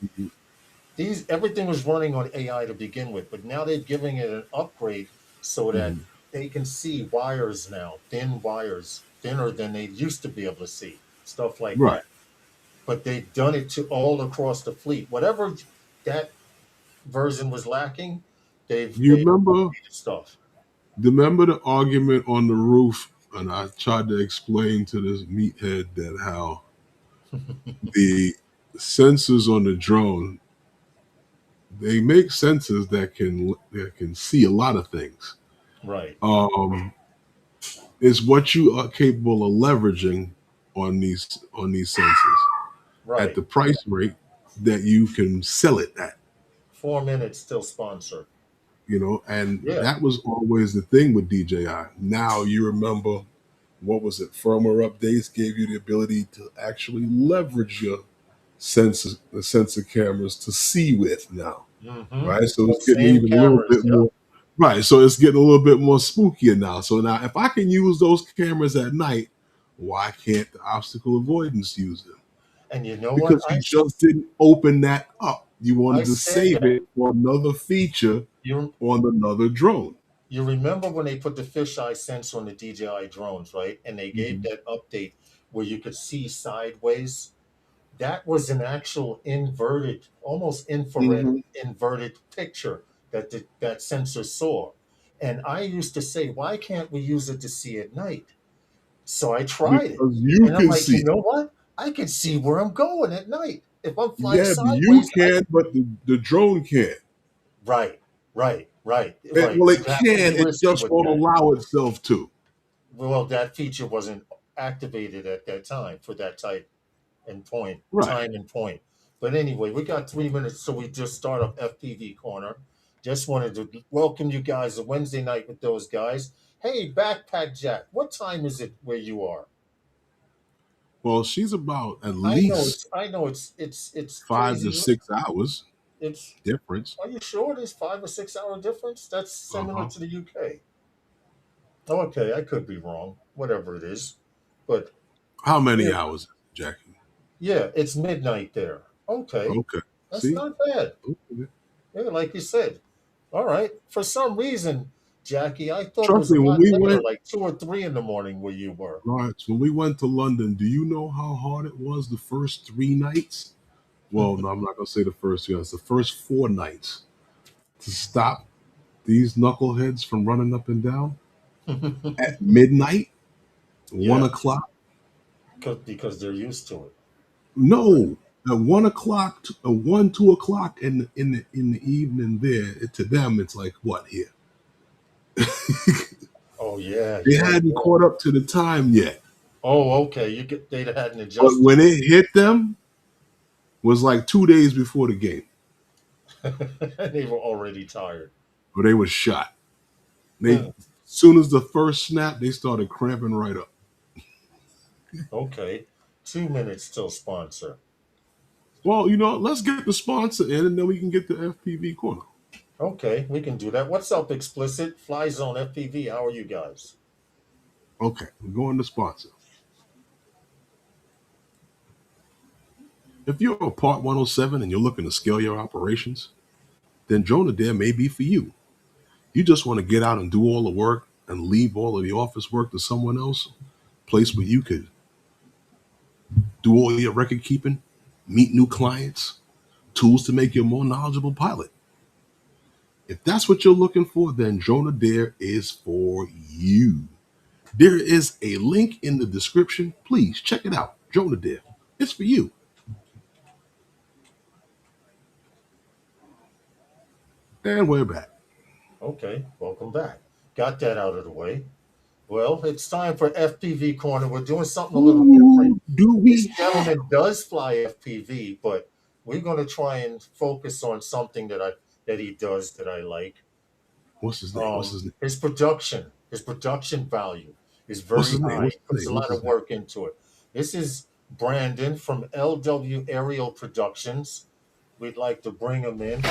These everything was running on AI to begin with, but now they're giving it an upgrade so that Mhm. they can see wires now, thin wires, thinner than they used to be able to see, stuff like Right. that. but they've done it to all across the fleet. Whatever that version was lacking, they've You updated stuff. remember the argument on the roof, and I tried to explain to this meathead that how the sensors on the drone, they make sensors that can see a lot of things. Right, Is what you are capable of leveraging on these sensors at right. the price rate that you can sell it at. 4 minutes still sponsored. And Yeah. that was always the thing with DJI. Now you remember, what was it? Firmware updates gave you the ability to actually leverage your the sensor cameras to see with now, Mm-hmm. right? So it's Those getting same even a little cameras. bit more, right? So it's getting a little bit more spookier now. So now, if I can use those cameras at night, why can't the obstacle avoidance use them? And you know what? Because you just didn't open that up. You I wanted to said save that. it for another feature You on another drone. you remember when they put the fisheye sensor on the DJI drones, right? And they gave that update where you could see sideways. That was an actual inverted, almost infrared Mm-hmm. inverted picture that that sensor saw. And I used to say, why can't we use it to see at night? So I tried it. Because you And I'm can like, you see. know what? I can see where I'm going at night. If I'm flying Yeah, but you sideways, can, but the drone can't. right, right, right, It, right. well, You it have to be can. It risky just with won't that. allow itself to. Well, that feature wasn't activated at that time for that type and point, Right. time and point. But anyway, we got 3 minutes, so we just start up FPV Corner. Just wanted to welcome you guys a Wednesday night with those guys. Hey, Backpack Jack, what time is it where you are? Well, she's about at I know least it's 5 to crazy. 6 hours It's difference. Are you sure there's 5 or 6 hour difference? That's similar Uh-huh. to the UK. Okay, I could be wrong. Whatever it is, but How many yeah, hours, Jackie? yeah, it's midnight there. Okay, Okay. that's See? not bad. Okay. Yeah, like you said. All right. For some reason, Jackie, I thought it Trust was a me, when lot we later, went, like 2 or 3 in the morning where you were. Lawrence, when we went to London, do you know how hard it was the first 3 nights? Well, no, I'm not gonna say the first 3 nights. The first 4 nights to stop these knuckleheads from running up and down at midnight, one Yeah, o'clock. because they're used to it. Right. No, at 1 o'clock, 1, 2 o'clock in the evening. There to them, it's like what here? Oh yeah, They yeah, hadn't yeah. caught up to the time yet. Oh, okay. They hadn't But adjusted. when it hit them, was like 2 days before the game, They were already tired. or they was shot. They Hmm. soon as the first snap, they started cramping right up. Okay. 2 minutes till sponsor. Well, let's get the sponsor in, and then we can get the FPV corner. Okay, we can do that. What's up, Explicit? Fly Zone FPV. How are you guys? Okay, we're going to sponsor. If you're a Part 107 and you're looking to scale your operations, then Drone Adair may be for you. You just want to get out and do all the work and leave all of the office work to someone else, place where you could do all your record keeping, meet new clients, tools to make you a more knowledgeable pilot. If that's what you're looking for, then Drone Adair is for you. There is a link in the description. Please check it out. Drone Adair. It's for you. And we're back. Okay, welcome back. Got that out of the way. Well, it's time for FPV Corner. We're doing something a little different. Who do we This have? gentleman does fly FPV, but we're going to try and focus on something that he does that I like. What's his name? What's his name? His production value is What's very his name? high. What's He his puts a name? What's lot his of name? work into it. This is Brandon from LW Aerial Productions. We'd like to bring him in.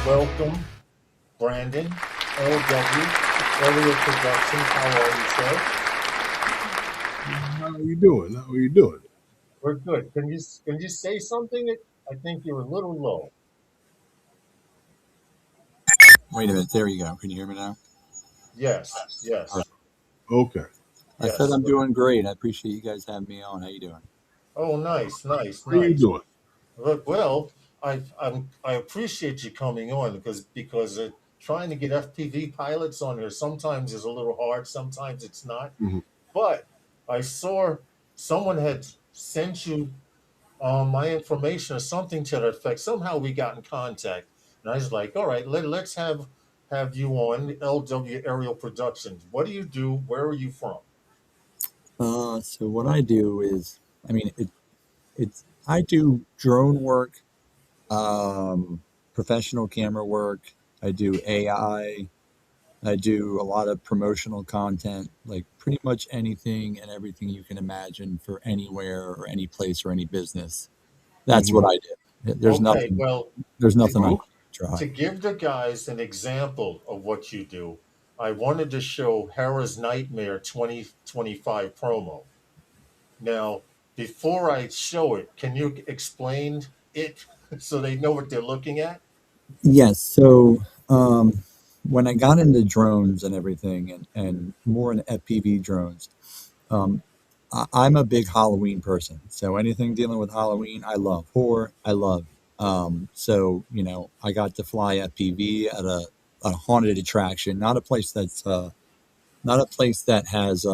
Welcome, Brandon, LW Aerial Productions. How are you, sir? How are you doing? How are you doing? We're good. Can you say something? I think you're a little low. Wait a minute. There you go. Can you hear me now? Yes, yes. Okay. I said Yes. I'm doing great. I appreciate you guys having me on. How you doing? Oh, nice, nice, How you nice. doing? Well, I appreciate you coming on because trying to get FPV pilots on here sometimes is a little hard. Sometimes it's not. Mhm. But I saw someone had sent you my information or something to that effect. Somehow we got in contact, and I was like, all right, let's have you on LW Aerial Productions. What do you do? Where are you from? So what I do is, I mean, I do drone work, professional camera work. I do AI. I do a lot of promotional content, like pretty much anything and everything you can imagine for anywhere or any place or any business. That's what Mhm. I do. Okay, well, There's to, nothing I Oh, can't try. to give the guys an example of what you do, I wanted to show Hera's Nightmare 2025 promo. Now, before I show it, can you explain it so they know what they're looking at? Yes. So when I got into drones and everything, and more in FPV drones, um, I'm a big Halloween person. So anything dealing with Halloween, I love. Horror, I love. So I got to fly FPV at a haunted attraction, not a place that has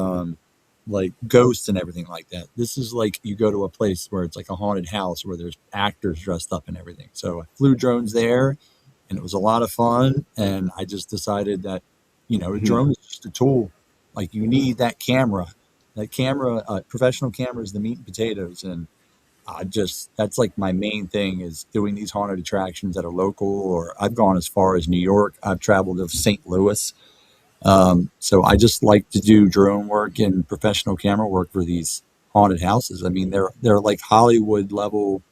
like ghosts and everything like that. This is like you go to a place where it's like a haunted house where there's actors dressed up and everything. So I flew drones there, and it was a lot of fun. And I just decided that a mhm. drone is just a tool. Like you need that camera. That camera, professional camera is the meat and potatoes, and I just that's like my main thing is doing these haunted attractions that are local. Or I've gone as far as New York. I've traveled to St. Louis. So I just like to do drone work and professional camera work for these haunted houses. I mean, they're like Hollywood level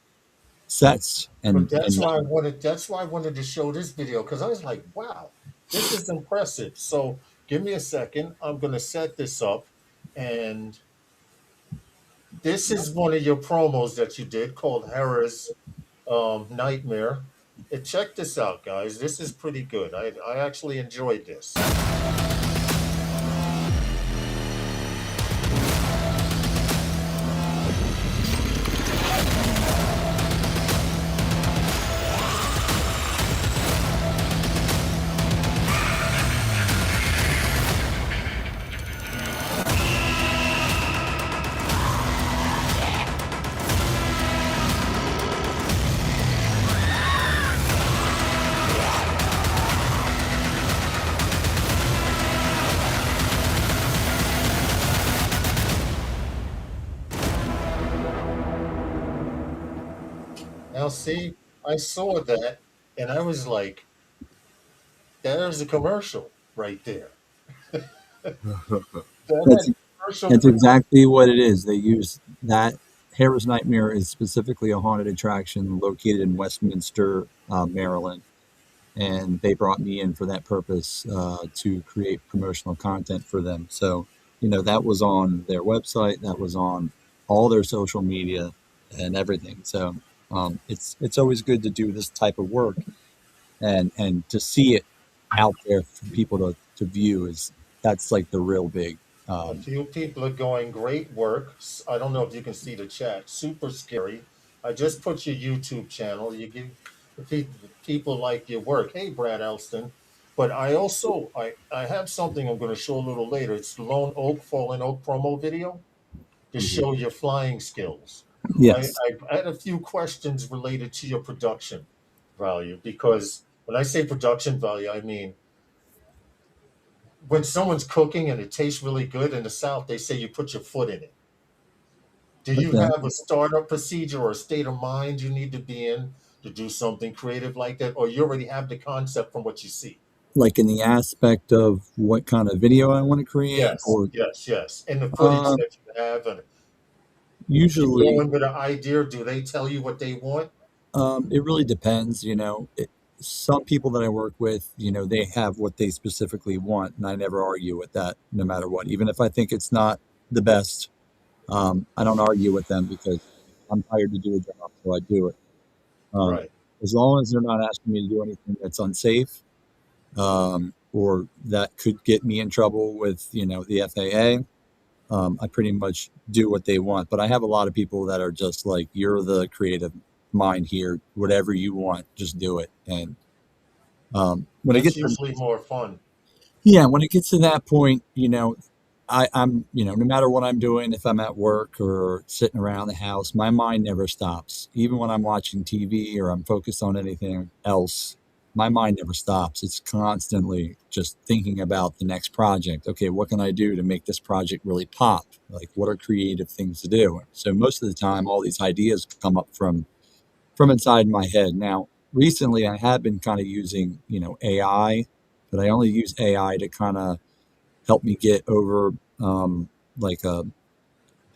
sets, But and that's why I wanted to show this video because I was like, wow, this is impressive. So give me a second. I'm gonna set this up, and this is one of your promos that you did called Hera's Nightmare. Check this out, guys. This is pretty good. I actually enjoyed this. Now, see, I saw that, and I was like, there's a commercial right there. that's That commercial that's could exactly what it is. They use that. Harrah's Nightmare is specifically a haunted attraction located in Westminster, Maryland, and they brought me in for that purpose to create promotional content for them. So, that was on their website, that was on all their social media and everything. So, it's always good to do this type of work, and to see it out there for people to view is that's like the real big. a Um, few people are going, great work. I don't know if you can see the chat. Super scary. I just put your YouTube channel. You give the people like your work. Hey, Brad Elston. But I have something I'm going to show a little later. It's the Lone Oak Fallen Oak promo video to Mhm. show your flying skills. yes, I had a few questions related to your production value because when I say production value, I mean when someone's cooking and it tastes really good in the South, they say you put your foot in it. Do you okay. have a startup procedure or a state of mind you need to be in to do something creative like that, or you already have the concept from what you see? Like in the aspect of what kind of video I want to create, Yes, or yes, yes. And the footage uh, that you have, and if you go usually in with an idea, do they tell you what they want? it really depends. Some people that I work with, they have what they specifically want, and I never argue with that, no matter what. Even if I think it's not the best, I don't argue with them because I'm hired to do a job, so I do it. Um, Right. as long as they're not asking me to do anything that's unsafe, or that could get me in trouble with, the FAA. I pretty much do what they want, but I have a lot of people that are just like, you're the creative mind here, whatever you want, just do it. And when it That's gets to, usually more fun. yeah, when it gets to that point, I'm, no matter what I'm doing, if I'm at work or sitting around the house, my mind never stops. Even when I'm watching TV or I'm focused on anything else, my mind never stops. It's constantly just thinking about the next project. Okay, what can I do to make this project really pop? Like, what are creative things to do? So most of the time, all these ideas come up from inside my head. Now, recently, I have been kind of using, AI, but I only use AI to kind of help me get over like a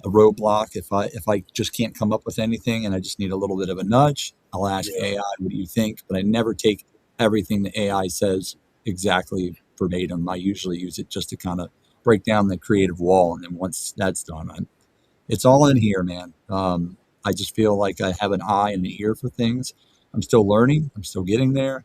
roadblock. If I just can't come up with anything and I just need a little bit of a nudge, I'll ask Yeah. AI, what do you think? But I never take everything the AI says exactly verbatim. I usually use it just to kind of break down the creative wall. And then once that's done, it's all in here, man. I just feel like I have an eye and an ear for things. I'm still learning. I'm still getting there.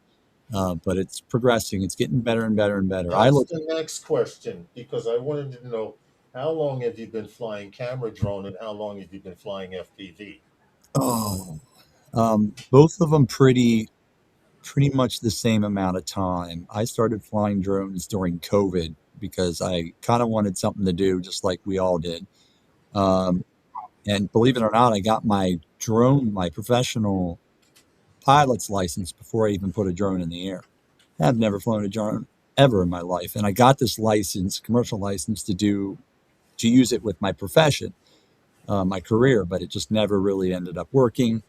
But it's progressing. It's getting better and better and better. I That's look the next question because I wanted to know how long have you been flying camera drone and how long have you been flying FPV? Oh, both of them pretty much the same amount of time. I started flying drones during COVID because I kind of wanted something to do, just like we all did. Um, and believe it or not, I got my professional pilot's license before I even put a drone in the air. I've never flown a drone ever in my life, and I got this license, commercial license, to use it with my profession, my career, but it just never really ended up working.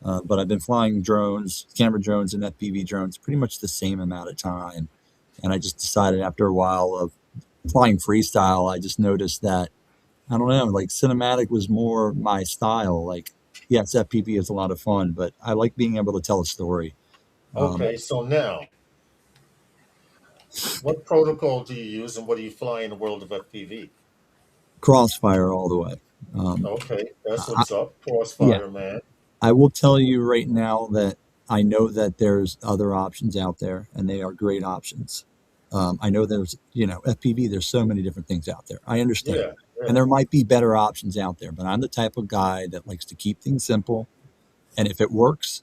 But I've been flying drones, camera drones, and FPV drones pretty much the same amount of time. And I just decided after a while of flying freestyle, I just noticed that, I don't know, like cinematic was more my style. Like, yes, FPV is a lot of fun, but I like being able to tell a story. Um, Okay, so now what protocol do you use and what do you fly in the world of FPV? Crossfire all the way. Um, Okay, that's I, what's up, yeah, Crossfire, man. I will tell you right now that I know that there's other options out there, and they are great options. I know there's, FPV, there's so many different things out there. I understand. Yeah, And yeah. there might be better options out there, but I'm the type of guy that likes to keep things simple. And if it works,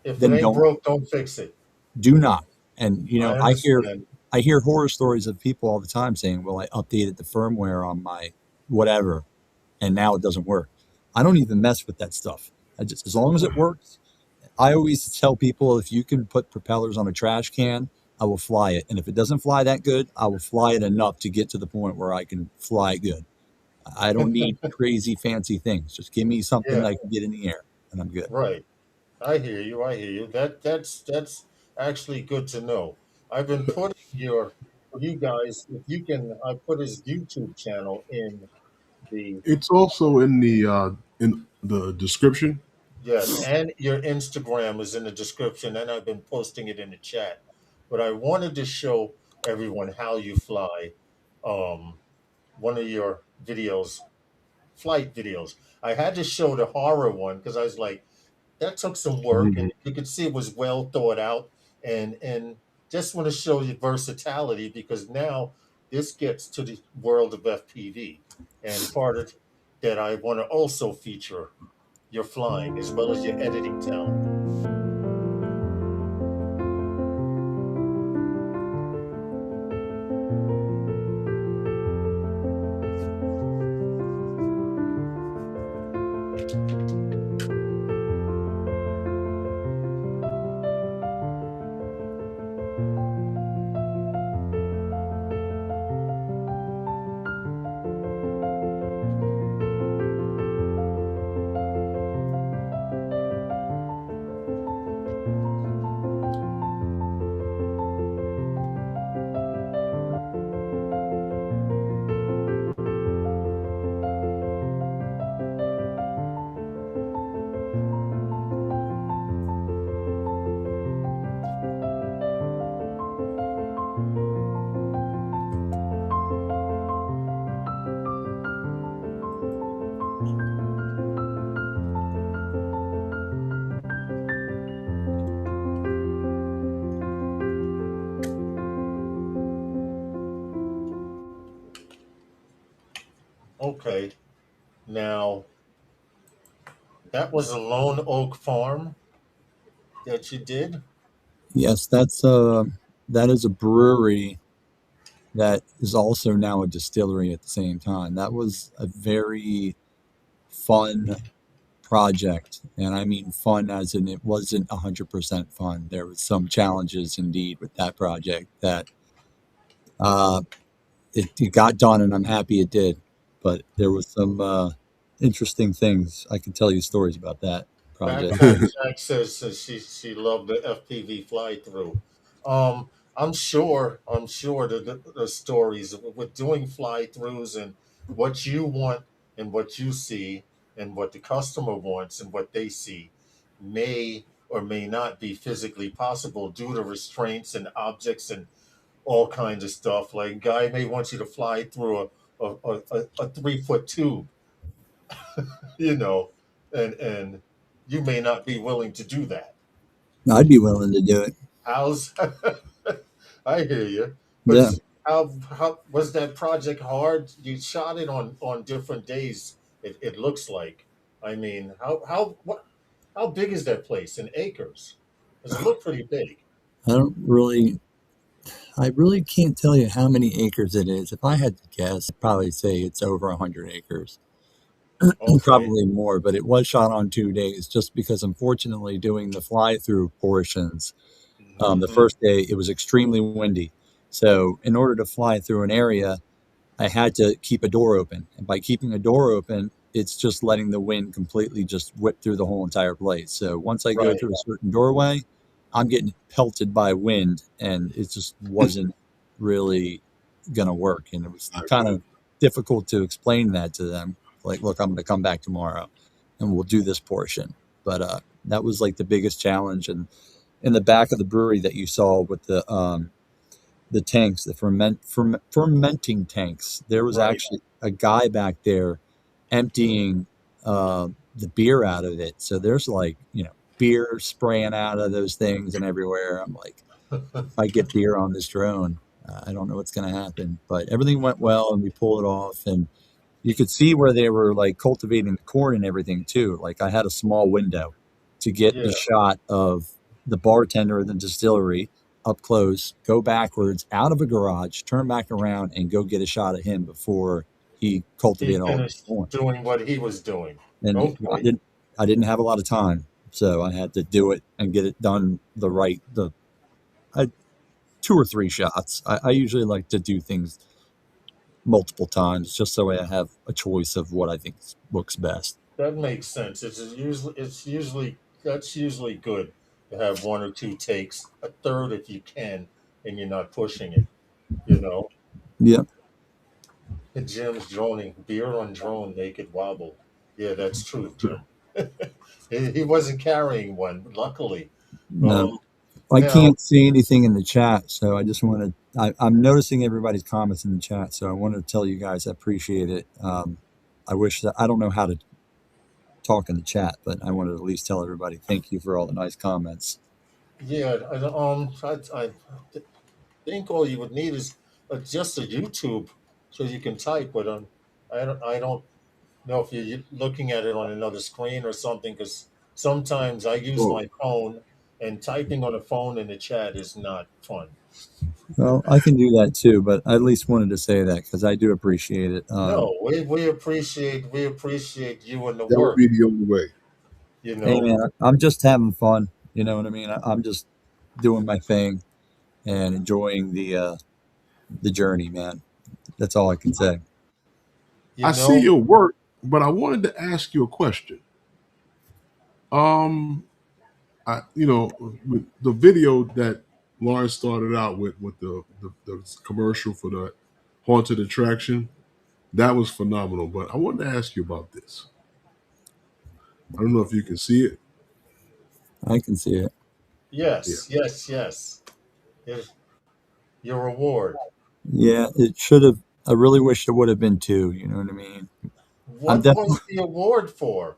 If it then ain't don't broke, don't fix it. do not. And I understand. I hear horror stories of people all the time saying, "Well, I updated the firmware on my whatever, and now it doesn't work." I don't even mess with that stuff. I just, as long as it works, I always tell people, if you can put propellers on a trash can, I will fly it. And if it doesn't fly that good, I will fly it enough to get to the point where I can fly it good. I don't need crazy fancy things. Just give me something Yeah, that I can get in the air and I'm good. right. I hear you. I hear you. That's actually good to know. I've been putting your for you guys. If you can, I put his YouTube channel in the It's also in the description. yes, and your Instagram is in the description, and I've been posting it in the chat. But I wanted to show everyone how you fly. Um, one of your videos, flight videos. I had to show the horror one because I was like, that took some work, and Mhm. you could see it was well thought out. And just want to show you versatility because now this gets to the world of FPV, and part of that I want to also feature your flying as well as your editing talent. Okay. Now, that was a lone oak farm that you did? Yes, that is a brewery that is also now a distillery at the same time. That was a very fun project, and I mean fun as in it wasn't 100% fun. There was some challenges indeed with that project that uh, it got done, and I'm happy it did. But there was some interesting things. I can tell you stories about that project. Backpack Jack says she loved the FPV fly through. I'm sure the stories with doing fly throughs and what you want and what you see and what the customer wants and what they see may or may not be physically possible due to restraints and objects and all kinds of stuff. Like guy may want you to fly through a 3 foot tube, you know, and you may not be willing to do that. I'd be willing to do it. How's I hear you, but Yeah. how was that project hard? You shot it on different days. It looks like. I mean, how big is that place in acres? Does it look pretty big? I don't really, I really can't tell you how many acres it is. If I had to guess, I'd probably say it's over 100 acres. Okay. Probably more, but it was shot on 2 days just because, unfortunately, doing the fly through portions, the Hmm. first day it was extremely windy. So, in order to fly through an area, I had to keep a door open. And by keeping a door open, it's just letting the wind completely just whip through the whole entire place. So, once I go Right. through a certain doorway, I'm getting pelted by wind, and it just wasn't really going to work. And it was I kind bet. of difficult to explain that to them. Like, look, I'm going to come back tomorrow and we'll do this portion. But that was like the biggest challenge. And in the back of the brewery that you saw with the tanks, the fermenting tanks, there was Right. actually a guy back there emptying the beer out of it. So there's like, beer spraying out of those things and everywhere. I'm like, if I get beer on this drone, I don't know what's going to happen. But everything went well and we pulled it off. And you could see where they were like cultivating the corn and everything too. Like I had a small window to get the Yeah. shot of the bartender in the distillery up close, go backwards out of a garage, turn back around and go get a shot of him before he He cultivated all the finished corn. doing what he was doing. And Okay. I didn't have a lot of time. So I had to do it and get it done I, 2 or 3 shots. I usually like to do things multiple times just so I have a choice of what I think looks best. That makes sense. It's usually that's usually good to have one or two takes, a third if you can, and you're not pushing it. You know, Yeah. and Jim's droning beer on drone, make it wobble. Yeah, that's true, Jim. He wasn't carrying one, luckily. No, Um, I now, can't see anything in the chat, so I just wanted. I'm noticing everybody's comments in the chat, so I wanted to tell you guys I appreciate it. I wish that I don't know how to talk in the chat, but I wanted to at least tell everybody thank you for all the nice comments. yeah, I think all you would need is just a YouTube so you can type, but I don't know if you're looking at it on another screen or something, because sometimes I use Oh, my phone and typing on a phone in the chat is not fun. Well, I can do that too, but I at least wanted to say that because I do appreciate it. No, we appreciate you and the that would work. be the only way. You Hey, know, man, I'm just having fun. You know what I mean? I'm just doing my thing and enjoying the journey, man. That's all I can say. you I see know. your work, but I wanted to ask you a question. Um, with the video that Lawrence started out with the commercial for the haunted attraction, that was phenomenal. But I wanted to ask you about this. I don't know if you can see it. I can see it. Yeah. Yes, yes, yes. Here's your reward. Yeah, it should have. I really wish it would have been two. You know what I mean? I'm What definitely was the award for?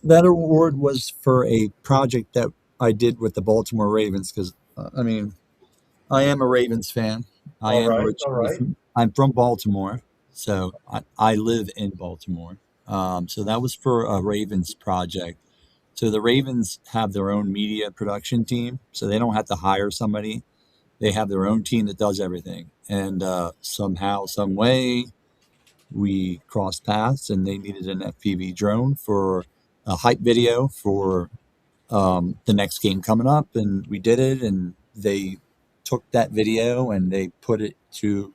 that award was for a project that I did with the Baltimore Ravens because I mean I am a Ravens fan. I All am right, all originally right. from, I'm from Baltimore, So I live in Baltimore. So that was for a Ravens project. So the Ravens have their own media production team, so they don't have to hire somebody. They have their own team that does everything. And somehow, some way, we crossed paths, and they needed an FPV drone for a hype video for the next game coming up, and we did it. And they took that video and they put it to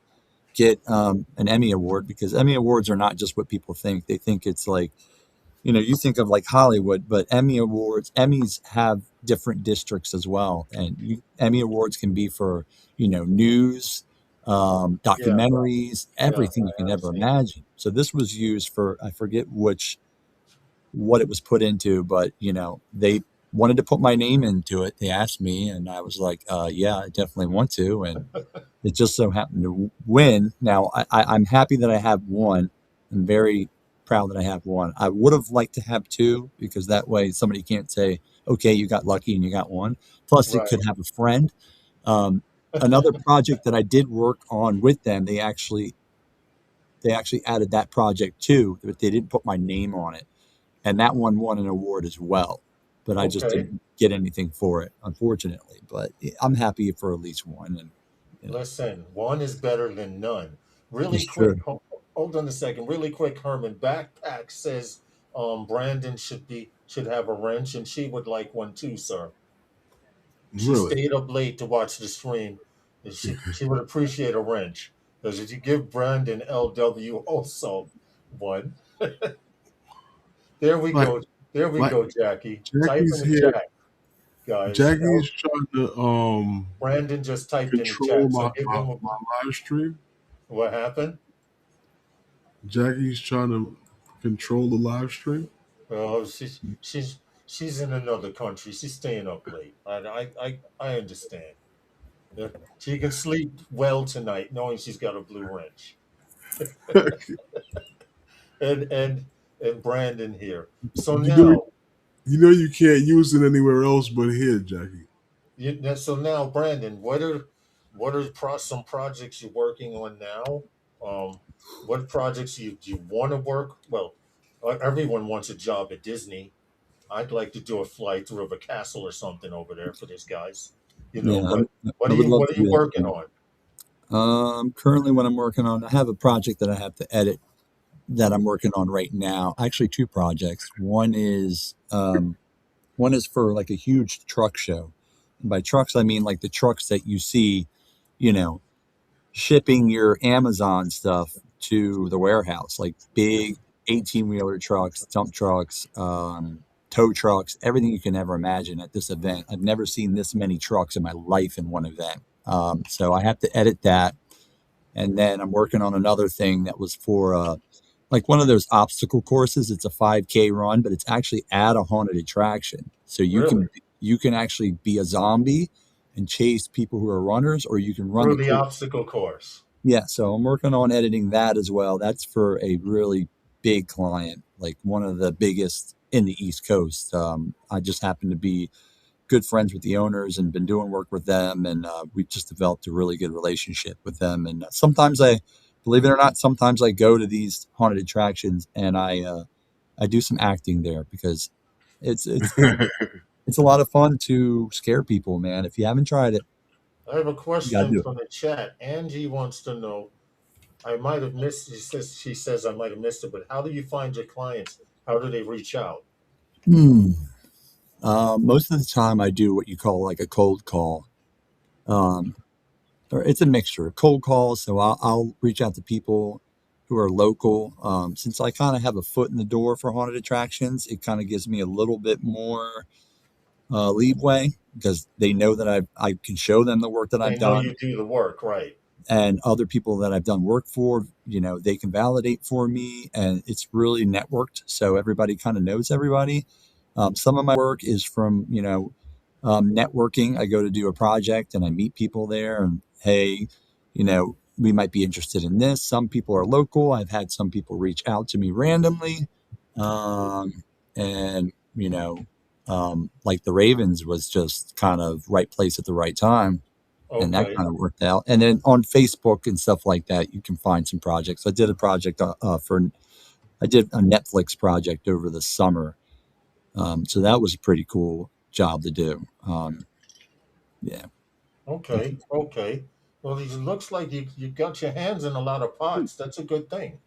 get an Emmy award, because Emmy awards are not just what people think. They think it's like, you think of like Hollywood, but Emmys have different districts as well. And Emmy awards can be for, news, Yeah, documentaries, yeah, everything you can I've ever seen. imagine. So this was used for, I forget what it was put into, but they wanted to put my name into it. They asked me, and I was like, yeah, I definitely want to. And it just so happened to win. Now, I'm happy that I have one. I'm very proud that I have one. I would have liked to have two, because that way somebody can't say, okay, you got lucky and you got one. Plus, it could Right. have a friend. Um, Another project that I did work on with them, they actually added that project too, but they didn't put my name on it, and that one won an award as well. But I just Okay. didn't get anything for it, unfortunately. But I'm happy for at least one, and Listen, one is better than none. Really it's quick, true. hold on a second. Really quick, Herman. Backpack says Brandon should have a wrench, and she would like one too, sir. She Really? stayed up late to watch the stream, and she would appreciate a wrench. Because if you give Brandon LW also one, there we Like, go. There we like go, Jackie. Type in Jackie's the here. chat, guys. Jackie's trying to Brandon just typed in the control chat, so give him my live stream. what happened. Jackie's trying to control the live stream. Oh, she's in another country. She's staying up late. I understand. Yeah, she can sleep well tonight, knowing she's got a blue wrench. And Brandon here. So You know, now, you can't use it anywhere else but here, Jackie. Brandon, what are some projects you're working on now? Um, what projects do you want to work? Well, everyone wants a job at Disney. I'd like to do a fly through of a castle or something over there for these guys, Yeah, But I would love what to are you do that working too. on? Currently, what I'm working on, I have a project that I have to edit that I'm working on right now. Actually, two projects. One is for like a huge truck show. And by trucks, I mean like the trucks that you see, you know, shipping your Amazon stuff to the warehouse, like big 18-wheeler trucks, dump trucks, tow trucks, everything you can ever imagine at this event. I've never seen this many trucks in my life in one event. So I have to edit that. And then I'm working on another thing that was for like one of those obstacle courses. It's a 5K run, but it's actually at a haunted attraction. So Really? you can actually be a zombie and chase people who are runners, or you can run Through the the course. obstacle course. Yeah, so I'm working on editing that as well. That's for a really big client, like one of the biggest in the East Coast. I just happen to be good friends with the owners and been doing work with them, and we've just developed a really good relationship with them. And sometimes believe it or not, sometimes I go to these haunted attractions and I do some acting there, because it's it's it's a lot of fun to scare people, man. If you haven't tried it, I have a you gotta question do it. from the chat. Angie wants to know. I might have missed. She says I might have missed it, but how do you find your clients? How do they reach out? Hmm. Most of the time, I do what you call like a cold call. Um, or it's a mixture of cold calls. So I'll reach out to people who are local. Since I kind of have a foot in the door for haunted attractions, it kind of gives me a little bit more leeway, because they know that I can show them the work that I've They know done, you do the work, right? and other people that I've done work for, they can validate for me, and it's really networked. So everybody kind of knows everybody. Some of my work is from, networking. I go to do a project and I meet people there, and hey, we might be interested in this. Some people are local. I've had some people reach out to me randomly. And, like the Ravens was just kind of right place at the right time. and that Okay. kind of worked out. And then on Facebook and stuff like that, you can find some projects. I did a project I did a Netflix project over the summer, so that was a pretty cool job to do. Yeah, Okay. Okay. Well, it looks like you got your hands in a lot of pots. That's a good thing.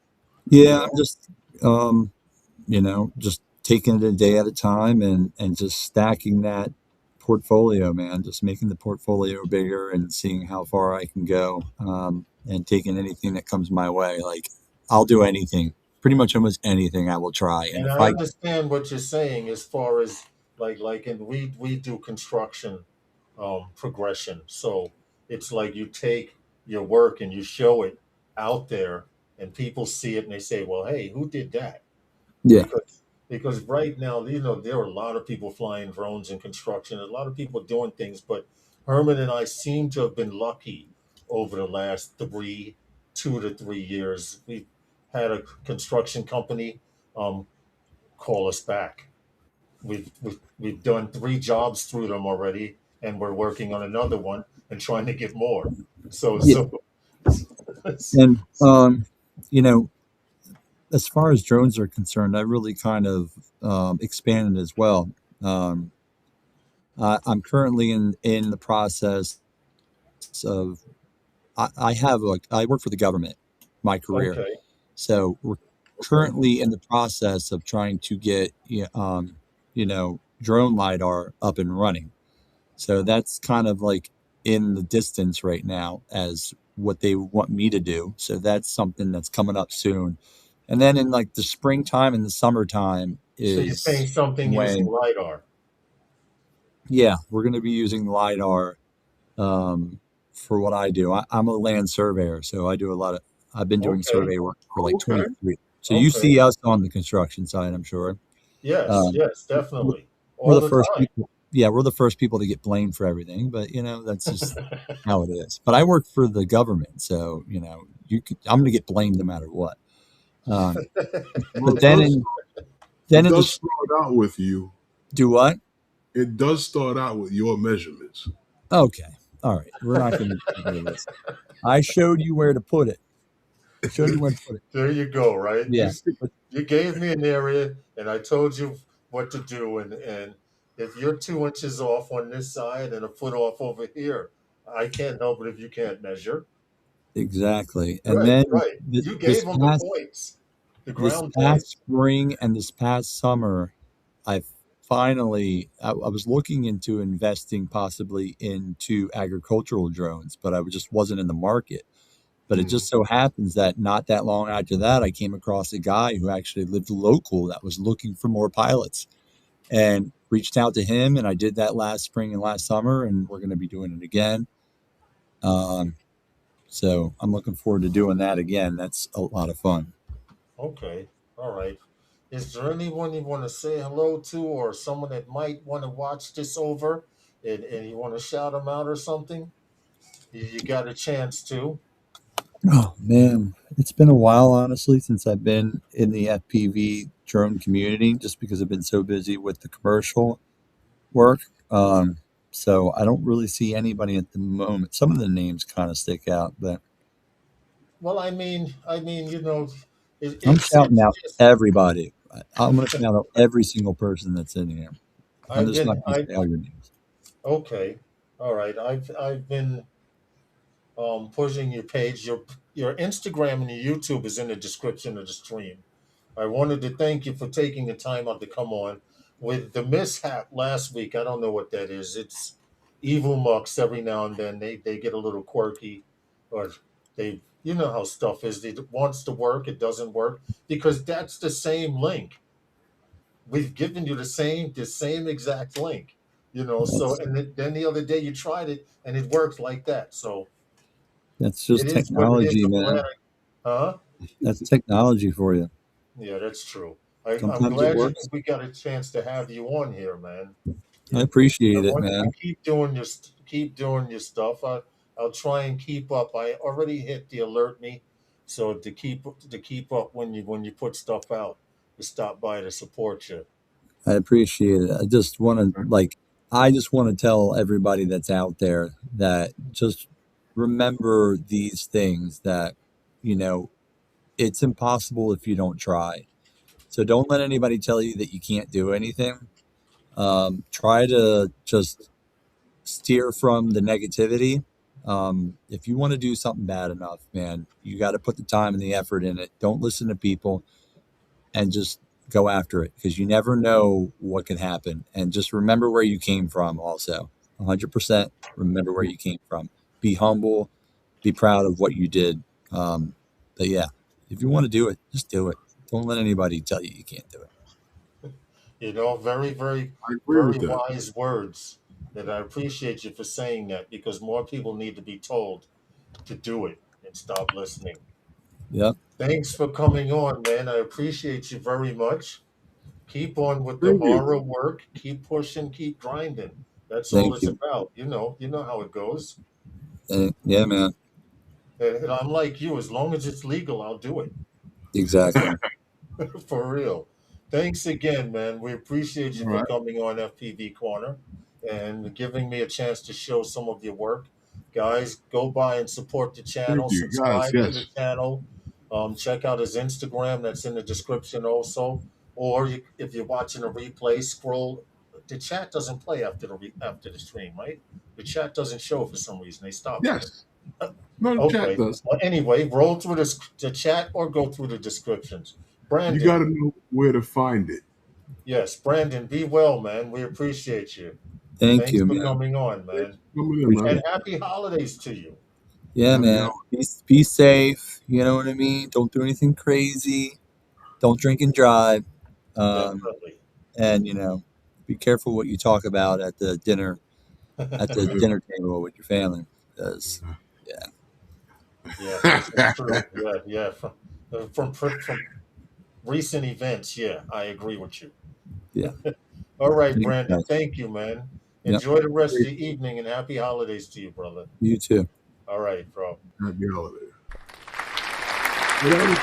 You yeah. I'm know. just just taking it a day at a time and just stacking that portfolio, man. Just making the portfolio bigger and seeing how far I can go, and taking anything that comes my way. Like I'll do anything, pretty much almost anything I will try. And And if I I understand what you're saying as far as and we do construction progression. So it's like you take your work and you show it out there and people see it and they say, well, hey, who did that? Yeah, Because right now, there are a lot of people flying drones in construction, a lot of people doing things, but Herman and I seem to have been lucky over the last 2 to 3 years. We've had a construction company um, call us back. We've done 3 jobs through them already, and we're working on another one and trying to get more. So yeah. so, And you know, as far as drones are concerned, I really kind of expanded as well. Um, I'm currently in the process of I have like I work for the government, my career. okay. So we're currently in the process of trying to get drone lidar up and running. So that's kind of like in the distance right now as what they want me to do. So that's something that's coming up soon. And then in like the springtime and the summertime So you're saying is something using when, lidar? yeah, we're going to be using lidar for what I do. I'm a land surveyor, so I do a lot of. I've been doing Okay. survey work for like Okay. 23. So you Okay. see us on the construction side, I'm sure. Yes. Um, Yes. we're, Definitely. we're All the the first time. people. Yeah, we're the first people to get blamed for everything, but that's just how it is. But I work for the government, so I'm going to get blamed no matter what. Um, Well, but then it in the does start out with you. do what? It does start out with your measurements. Okay, all right. We're not going to get into this. I showed you where to put it. Showed you where to put it. There you go. Right. Yeah. You gave me an area, and I told you what to do. And if you're 2 inches off on this side and a foot off over here, I can't help it if you can't measure. Exactly. And Right. then Right. You gave them the points, the this ground past points. spring and this past summer, I I was looking into investing possibly into agricultural drones, but I just wasn't in the market. But it Mm. just so happens that not that long after that, I came across a guy who actually lived local that was looking for more pilots and reached out to him. And I did that last spring and last summer, and we're going to be doing it again. Um, so I'm looking forward to doing that again. That's a lot of fun. Okay. All right. Is there anyone you want to say hello to, or someone that might want to watch this over, and you want to shout them out or something? You got a chance to. Oh man, it's been a while, honestly, since I've been in the FPV drone community, just because I've been so busy with the commercial work. So I don't really see anybody at the moment. Some of the names kind of stick out, but Well, I mean, I'm shouting it's out just everybody. I'm going to shout out every single person that's in here. I'm I've just not been going to I say all your names. okay, all right. I've been pushing your page. Your Instagram and your YouTube is in the description of the stream. I wanted to thank you for taking the time out to come on. With the mishap last week, I don't know what that is. It's evil mucks every now and then. They get a little quirky, or they you know how stuff is. It wants to work, it doesn't work because that's the same link. We've given you the same exact link. So That's and then the other day you tried it and it worked like that. So that's it just is what it is. technology, I'm man. glad. Huh? That's technology for you. Yeah, that's true. I'm Sometimes it glad works. we got a chance to have you on here, man. I You, I appreciate it, want you to man. keep doing your stuff. I'll try and keep up. I already hit the alert me, so to keep up when you put stuff out, to stop by to support you. I appreciate it. I just want to like I just want to tell everybody that's out there that just remember these things that, you know, it's impossible if you don't try. So don't let anybody tell you that you can't do anything. Try to just steer from the negativity. If you want to do something bad enough, man, you got to put the time and the effort in it. Don't listen to people and just go after it because you never know what can happen. And just remember where you came from also. 100% remember where you came from. Be humble, be proud of what you did. But yeah, if you want to do it, just do it. Don't let anybody tell you you can't do it. You know, very, very, I agree very with that. wise words. And I appreciate you for saying that because more people need to be told to do it and stop listening. Yep. Thanks for coming on, man. I appreciate you very much. Keep on with the Thank you. horror work. Keep pushing, keep grinding. That's all Thank it's you. about. You know how it goes. Yeah, man. And I'm like you, as long as it's legal, I'll do it. Exactly. For real. Thanks again, man. We appreciate you All for right. coming on FPV Corner and giving me a chance to show some of your work. Guys, go by and support the Thank channel, you, guys. subscribe to the Yes. channel. Check out his Instagram, that's in the description also. Or if you're watching a replay, scroll. The chat doesn't play after after the stream, right? The chat doesn't show for some reason. They stopped it. Yes. No, chat Okay. does. Well, anyway, roll through the chat or go through the descriptions. You got Brandon, to know where to find it. yes, Brandon, be well, man. We appreciate you. Thank Thanks you, for man. coming on, Thanks man. for coming in, Appreciate man. And it. happy holidays to you. Yeah, Happy man. Be safe. You know what I mean? Don't do anything crazy. Don't drink and drive. Um, Definitely. and be careful what you talk about at the holidays. dinner table with your family. Because yeah, Yeah, this is true. Yeah, yeah. From recent events, yeah, I agree with you. yeah. All right, Thanks, Brandon. guys. Thank you, man. Yep. Enjoy the rest of the evening and happy holidays to you, brother. You too. All right, bro. Happy holidays. Well, that was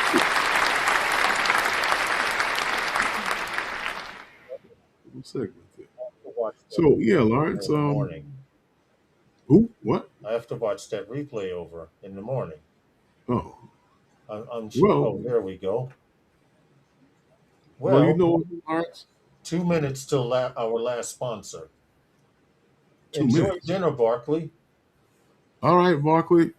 cool segment there. I have to watch that So yeah, replay Lawrence. in the morning. Who? What? I have to watch that replay over in the morning. Oh, I'm well, oh, there we go. you Well, know, Lawrence. 2 minutes till our last sponsor. 2 minutes. Enjoy dinner, Barkley. All right, Barkley.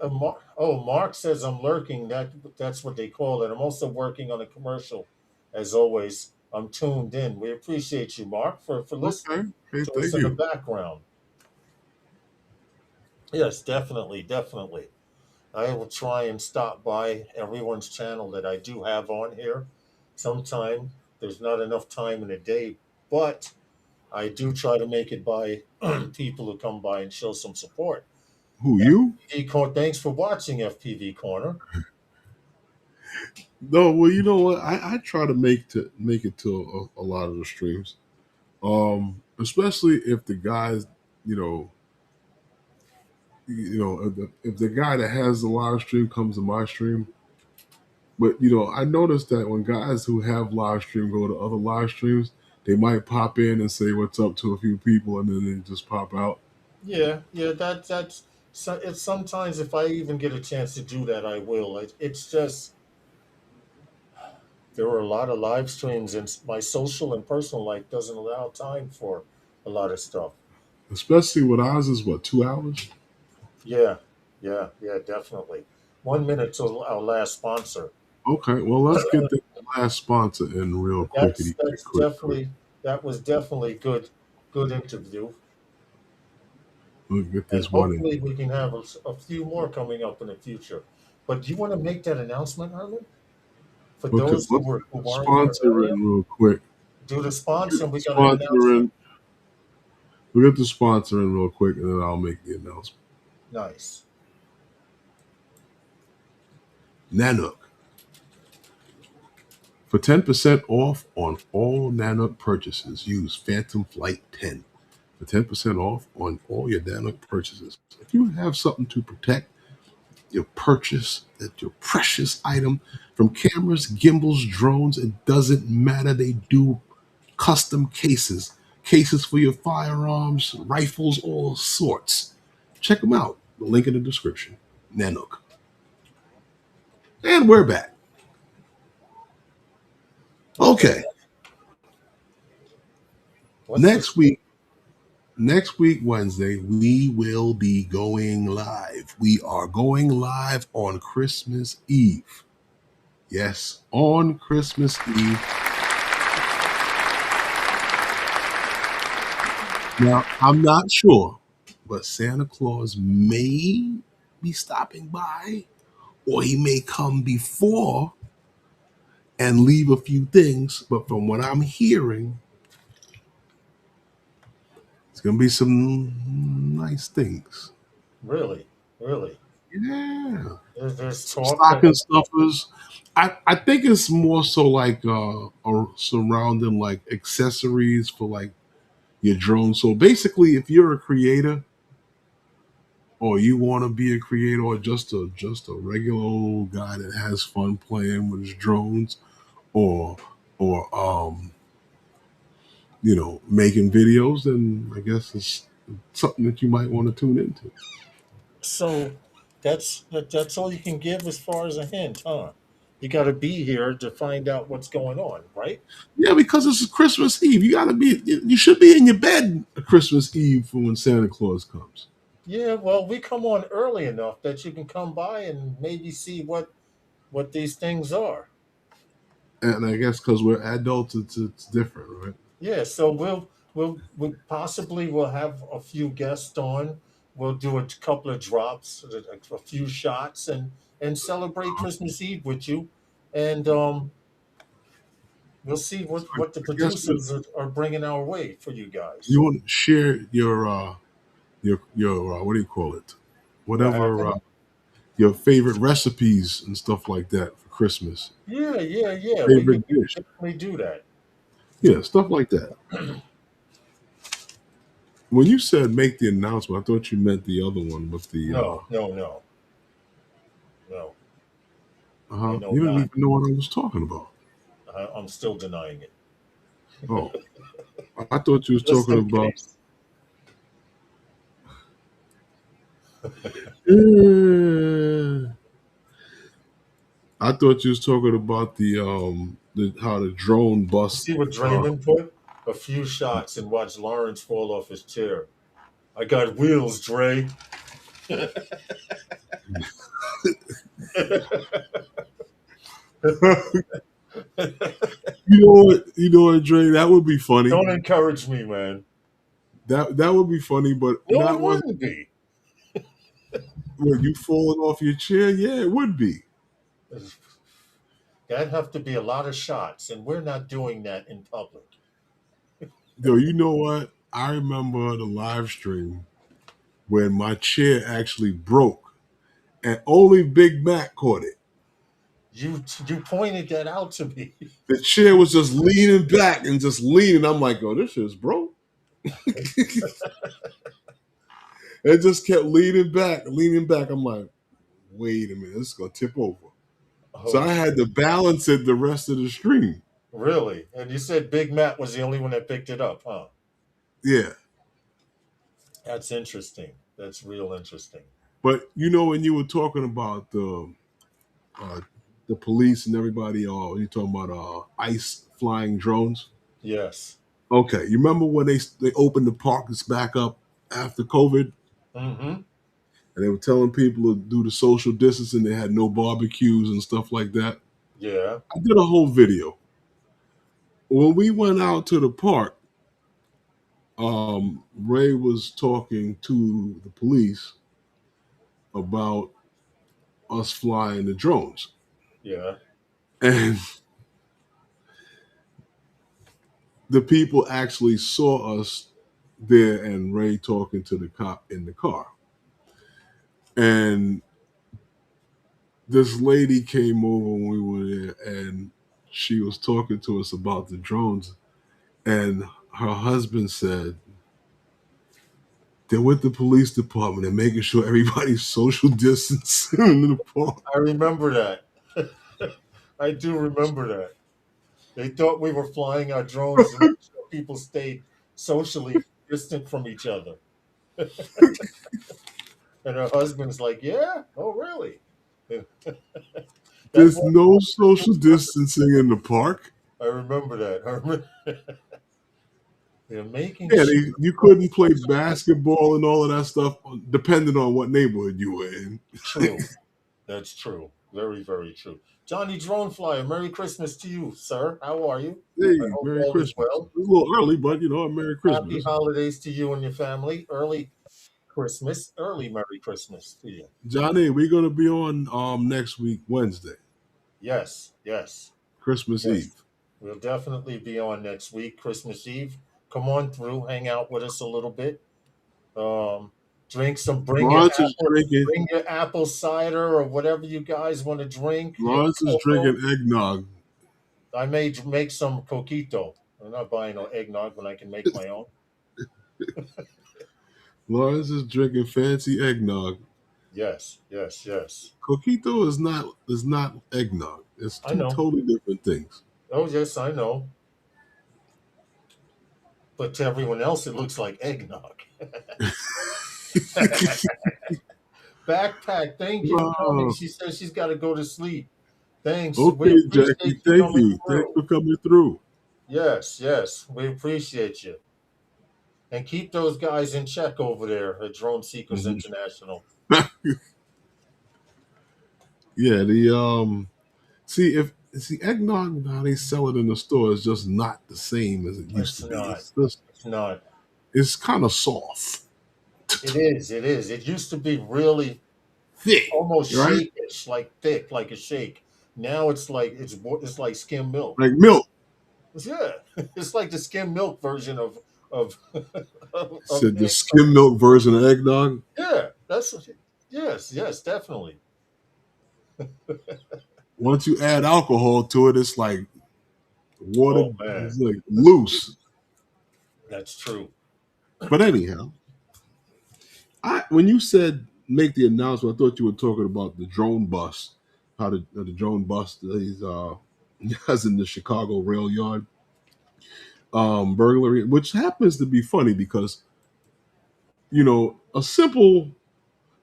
Mark says I'm lurking. That's what they call it. I'm also working on a commercial. As always, I'm tuned in. We appreciate you, Mark, for listening Okay. Hey, to us thank in the you. background. Yes, definitely, definitely. I will try and stop by everyone's channel that I do have on here. Sometime there's not enough time in a day, but I do try to make it by people who come by and show some support. Who you? Thanks for watching FPV Corner. No, well, you know what? I try to make it to a lot of the streams. Especially if the guys, you know, if the guy that has the live stream comes to my stream. But I noticed that when guys who have live stream go to other live streams, they might pop in and say what's up to a few people, and then they just pop out. Yeah, yeah, that's so. It's sometimes if I even get a chance to do that, I will. It's just there are a lot of live streams, and my social and personal life doesn't allow time for a lot of stuff. Especially with ours is what, 2 hours? Yeah, yeah, yeah, definitely. 1 minute till our last sponsor. Okay, well let's get the last sponsor in real quickity, That's quick. definitely that was definitely good interview, We'll get and this one in. hopefully we can have a few more coming up in the future. But do you want to make that announcement, Arlen, for Okay, those let's get who the are in your sponsor area? in real quick. Do the Get sponsor, and the we got an sponsor announcement. in. We'll get the sponsor in real quick, and then I'll make the announcement. Nice. Nanook. For 10% off on all Nanook purchases, use Phantom Flight 10 for 10% off on all your Nanook purchases. If you have something to protect your purchase, that your precious item from cameras, gimbals, drones, it doesn't matter. They do custom cases cases for your firearms, rifles, all sorts. Check them out. The link in the description. Nanook. And we're back. Okay. Next week, Wednesday, we will be going live. We are going live on Christmas Eve. Yes, on Christmas Eve. Now, I'm not sure, but Santa Claus may be stopping by, or he may come before and leave a few things. But from what I'm hearing, it's going to be some nice things. Really? Yeah. There's Some talk stocking stuffers. I think it's more so like surrounding like accessories for like your drone. So basically, if you're a creator or you want to be a creator or just a regular old guy that has fun playing with his drones or making videos, then I guess it's something that you might want to tune into. So that's all you can give as far as a hint, huh? You got to be here to find out what's going on, right? Yeah, because it's Christmas Eve. You should be in your bed Christmas Eve for when Santa Claus comes. Yeah, well, we come on early enough that you can come by and maybe see what these things are. And I guess because we're adults, it's different, right? Yeah, so we possibly will have a few guests on. We'll do a couple of drops, a few shots, and celebrate Christmas Eve with you, and we'll see what the I guess producers are bringing our way for you you guys. want to share your what do you call it? What Whatever happened? your favorite recipes and stuff like that for Christmas. Yeah. We can Favorite dish, definitely do that. yeah, stuff like that. When you said make the announcement, I thought you meant the other one with the No. I know You didn't not. even know what I was talking about. I'm still denying it. Oh, I thought you was Just talking in about. case. I thought you was talking about the how the drone You bust. see what Draymond put? A few shots and watch Lawrence fall off his chair. I got wheels, Dre. You know what, Dre? That would be funny. Don't encourage me, man. That would be funny, but No, it not when wouldn't be. you falling off your chair. Yeah, it would be. That'd have to be a lot of shots, and we're not doing that in public. Yo, you know what? I remember the live stream when my chair actually broke, and only Big Mac caught it. You pointed that out to me. The chair was just leaning back and just leaning. I'm like, oh, this shit's broke. It just kept leaning back, leaning back. I'm like, wait a minute, this is gonna tip over. So Oh, I had to balance it the rest of the stream. really? And you said Big Matt was the only one that picked it up, huh? Yeah. That's interesting. That's real interesting. But you know, when you were talking about the police and everybody, you talking about ice flying drones? Yes. Okay, you remember when they opened the parks back up after COVID, Mm-hmm. and they were telling people to do the social distancing. They had no barbecues and stuff like that. Yeah. I did a whole video. When we went out to the park, Ray was talking to the police about us flying the drones. Yeah. And the people actually saw us there and Ray talking to the cop in the car. And this lady came over when we were there and she was talking to us about the drones. And her husband said, they're with the police department and making sure everybody's social distance in the park. I remember that. I do remember that. They thought we were flying our drones and people stayed socially distant from each other. And her husband's like, yeah, oh really? That's There's one. no social distancing in the park. I remember that. I remember. They're making Yeah, sure you no couldn't play social basketball and all of that stuff, depending on what neighborhood you were in. True. That's true. Very, very true. Johnny Drone Flyer, Merry Christmas to you, sir. How are you? I Hey, hope Merry all is Christmas. well. It's a little early, but a Merry Happy Christmas. holidays to you and your family. Early Christmas. Early Merry Christmas to you. Johnny, we're gonna be on next week, Wednesday, Yes, yes, Christmas yes. Eve. We'll definitely be on next week, Christmas Eve. Come on through, hang out with us a little bit. Um, drink some, Lawrence is drinking. bring your apple cider or whatever you guys want to drink. Your Lawrence is cocoa. drinking eggnog. I may make some coquito. I'm not buying no eggnog when I can make my own. Lawrence is drinking fancy eggnog. Yes, yes, yes. Coquito is not eggnog. It's I two know. totally different things. Oh, yes, I know. But to everyone else, it looks like eggnog. Backpack, thank you for coming. Wow. She says she's got to go to sleep. Thanks. We Okay, Jackie. appreciate you Thank coming you. Thanks through. for coming through. Yes, yes. We appreciate you. And keep those guys in check over there at Drone Seekers Mhm. International. Yeah, the eggnog now they sell it in the store is just not the same as it used It's to be. not. It's not. It's kind of soft, It is. It is. It used to be really thick, almost right? shake-ish, like thick, like a shake. Now it's like it's like skim milk. Like milk. Yeah, it's like the skim milk version of of Said the eggnog. skim milk version of eggnog. Yeah, that's yes, yes, definitely. Once you add alcohol to it, it's like water, Oh man, it's like loose. that's true. But anyhow, when you said make the announcement, I thought you were talking about the drone bus. How the drone bus is has in the Chicago rail yard burglary, which happens to be funny because a simple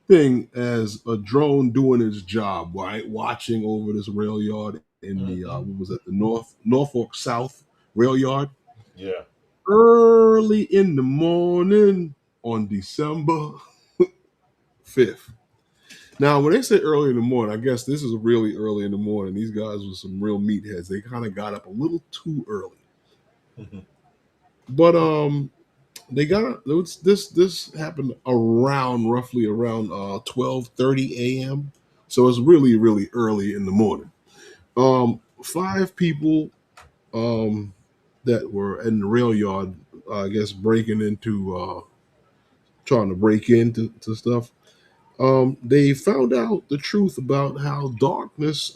thing as a drone doing its job, right, watching over this rail yard in the Hmm. what was it, the Norfolk South rail yard, Yeah, early in the morning on December 5th. Now, when they say early in the morning, I guess this is really early in the morning. These guys were some real meatheads. They kind of got up a little too early. hmm, But they got this happened around roughly around 12:30 a.m. So it's really really early in the morning. Five people that were in the rail yard, I guess breaking into trying to break into to stuff. They found out the truth about how darkness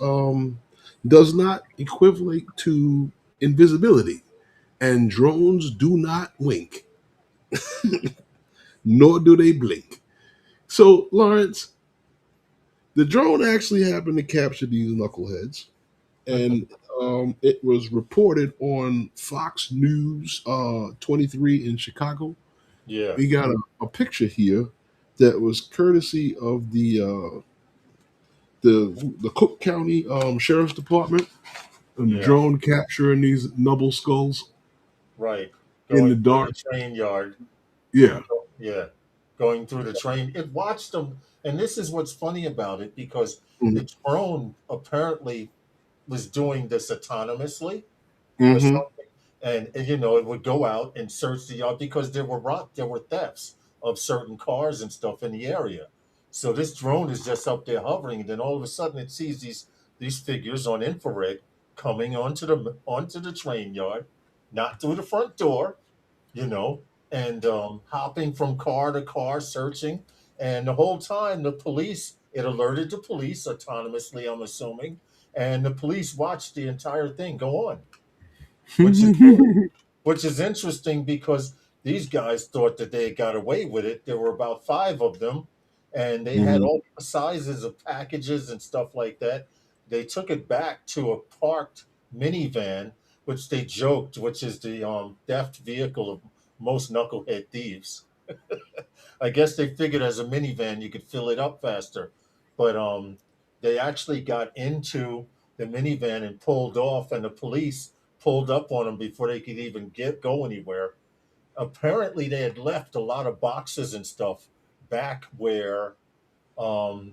does not equivalent to invisibility, and drones do not wink, nor do they blink. So, Lawrence, the drone actually happened to capture these knuckleheads, and it was reported on Fox News 23 in Chicago. yeah, We got a picture here that was courtesy of the Cook County Sheriff's Department and the yeah. drone capturing these nubble skulls Right. in the Going through dark. the train yard. Yeah. Yeah, going through the train. It watched them, and this is what's funny about it because the Mm-hmm. drone apparently was doing this autonomously or Mm-hmm. something, and it would go out and search the yard because there were thefts of certain cars and stuff in the area. So this drone is just up there hovering, and then all of a sudden it sees these figures on infrared coming onto the train yard, not through the front door, you know, and hopping from car to car, searching. And the whole time, it alerted the police autonomously, I'm assuming, and the police watched the entire thing go on, which is good, which is interesting because these guys thought that they got away with it. There were about five of them, and they had Mm-hmm. all sizes of packages and stuff like that. They took it back to a parked minivan, which they joked, which is the theft vehicle of most knucklehead thieves. I guess they figured as a minivan you could fill it up faster, but they actually got into the minivan and pulled off, and the police pulled up on them before they could even go anywhere. Apparently, they had left a lot of boxes and stuff back where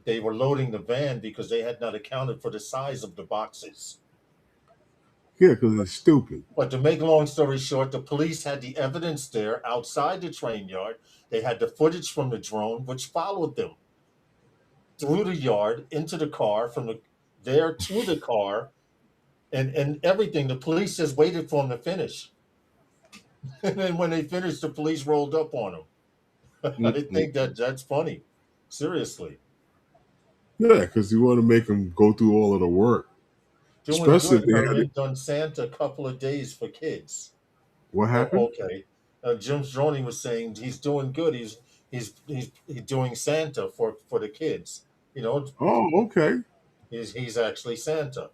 they were loading the van because they had not accounted for the size of the boxes. Yeah, because it's stupid. But to make a long story short, the police had the evidence there outside the train yard. They had the footage from the drone, which followed them through the yard into the car, from there to the car, and everything. The police just waited for them to finish. And then when they finished, the police rolled up on them. I Mm-mm. think that's funny. Seriously. Yeah, because you want to make them go through all of the work, Doing especially good, if they had it. Herman. Done Santa a couple of days for kids. What Oh, happened? okay. Jim Droney was saying he's doing good. He's doing Santa for the kids. You know, Oh, okay. he's actually Santa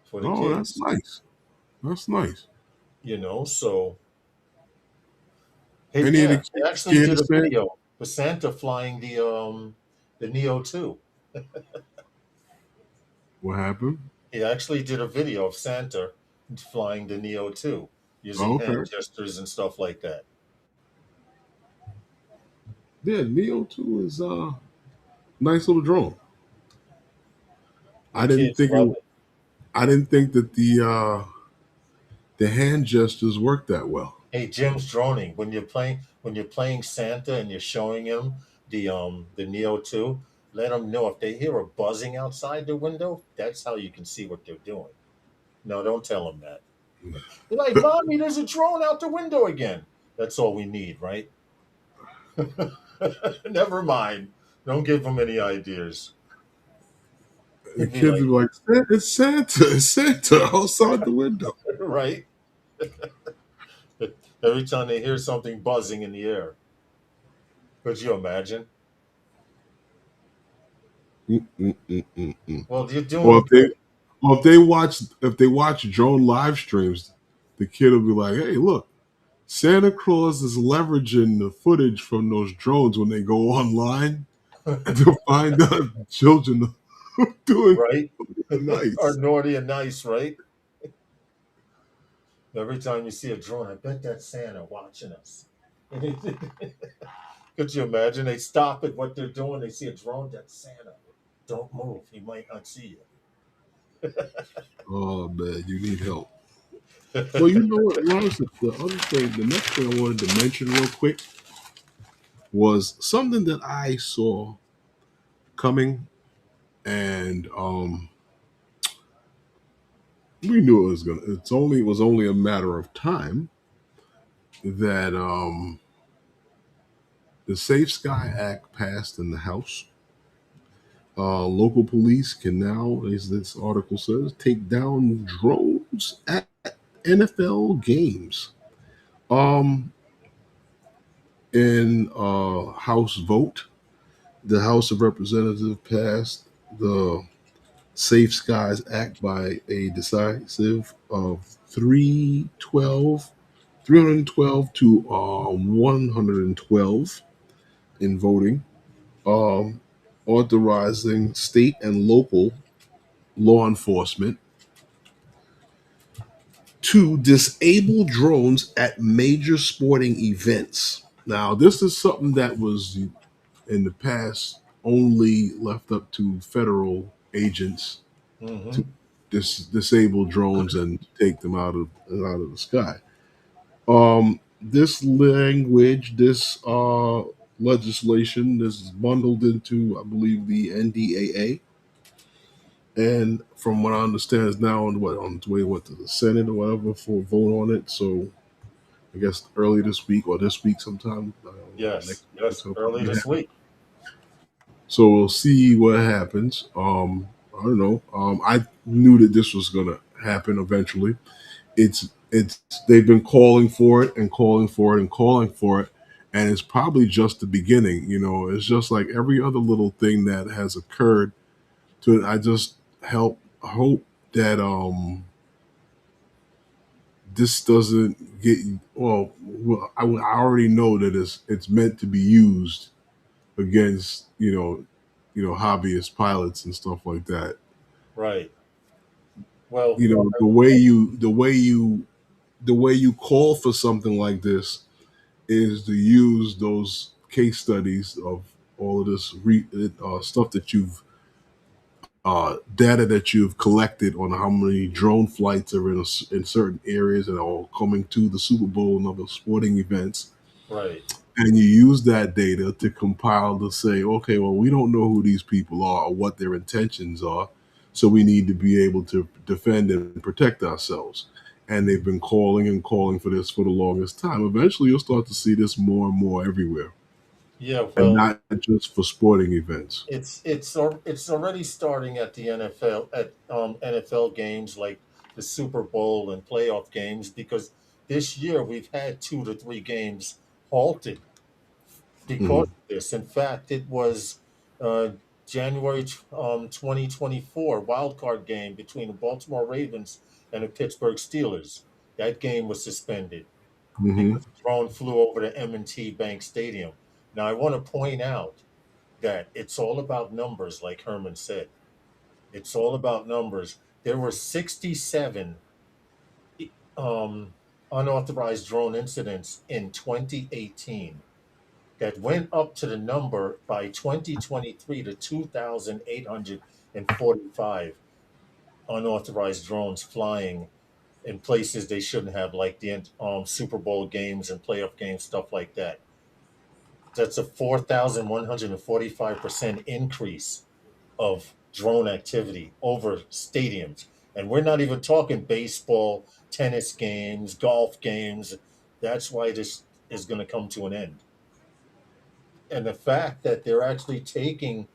for the Oh, that's kids. nice. That's nice. You know, so hey, Any of the yeah, kids they actually scared did of a Santa? video for Santa flying the Neo 2. What happened? He actually did a video of Santa flying the Neo 2 Oh, using hand okay. gestures and stuff like that. Yeah, Neo 2 is nice little drone. The I didn't kids think love it. it. I didn't think that the hand gestures worked that well. Hey, Jim's droning. When you're playing Santa and you're showing him the Neo 2, let them know if they hear a buzzing outside the window, that's how you can see what they're doing. No, don't tell them that. They're like, Mommy, there's a drone out the window again. That's all we need, right? Never mind. Don't give them any ideas. The He'd be kids like, are like, "It's Santa! It's Santa outside the window." right? Every time they hear something buzzing in the air. Could you imagine? Mm-mm-mm-mm-mm. Well, you're Or doing if they, good. or if they watch drone live streams, the kid will be like, "Hey, look, Santa Claus is leveraging the footage from those drones when they go online to find out children doing Right? Are nice." naughty and nice, right? Every time you see a drone, I bet that's Santa watching us. Could you imagine? They stop at what they're doing, they see a drone, that's Santa. Don't move, he might not see Oh man, you need help. Well, you you. know what, Lars, the other thing, the next thing I wanted to mention real quick was something that I saw coming, and we knew it was gonna. It was only a matter of time that the Safe Sky Act passed in the House. Local police can now, as this article says, take down drones at NFL games. Um, in House vote, the House of Representatives passed the Safe Skies Act by a decisive of 312 to 112 in voting, um, authorizing state and local law enforcement to disable drones at major sporting events. Now, this is something that was in the past only left up to federal agents Hmm. to disable drones and take them out of the sky. This language, this legislation, this is bundled into, I believe, the NDAA, and from what I understand, is now on its way to the Senate or whatever for a vote on it. So I guess early this week or this week sometime, I don't know, Yes, next week or yes, so. early this week. So we'll see what happens. I don't know. I knew that this was gonna happen eventually. It's they've been calling for it and calling for it and calling for it, and it's probably just the beginning. You know, it's just like every other little thing that has occurred to it. I just hope that this doesn't get, well, well, I already know that it's meant to be used against hobbyist pilots and stuff like that. Right. Well, You know, the way you call for something like this is to use those case studies of all of this stuff that you've data that you've collected on how many drone flights are in certain areas and are coming to the Super Bowl and other sporting events. right. And you use that data to compile to say, okay, well, we don't know who these people are or what their intentions are. So we need to be able to defend and protect ourselves. And they've been calling and calling for this for the longest time. Eventually, you'll start to see this more and more everywhere, Yeah, and well, not just for sporting events. it's already starting at the NFL at NFL games like the Super Bowl and playoff games because this year we've had 2 to 3 games halted because Hmm. of this. In fact, it was uh, January 2024 wild card game between the Baltimore Ravens and the Pittsburgh Steelers. That game was suspended Hmm. because a drone flew over the M&T Bank Stadium. Now, I want to point out that it's all about numbers, like Herman said. It's all about numbers. There were 67 um, unauthorized drone incidents in 2018 that went up to the number by 2023 to 2,845 unauthorized drones flying in places they shouldn't have, like the Super Bowl games and playoff games, stuff like that. That's a 4,145% increase of drone activity over stadiums. And we're not even talking baseball, tennis games, golf games. That's why this is going to come to an end. And the fact that they're actually taking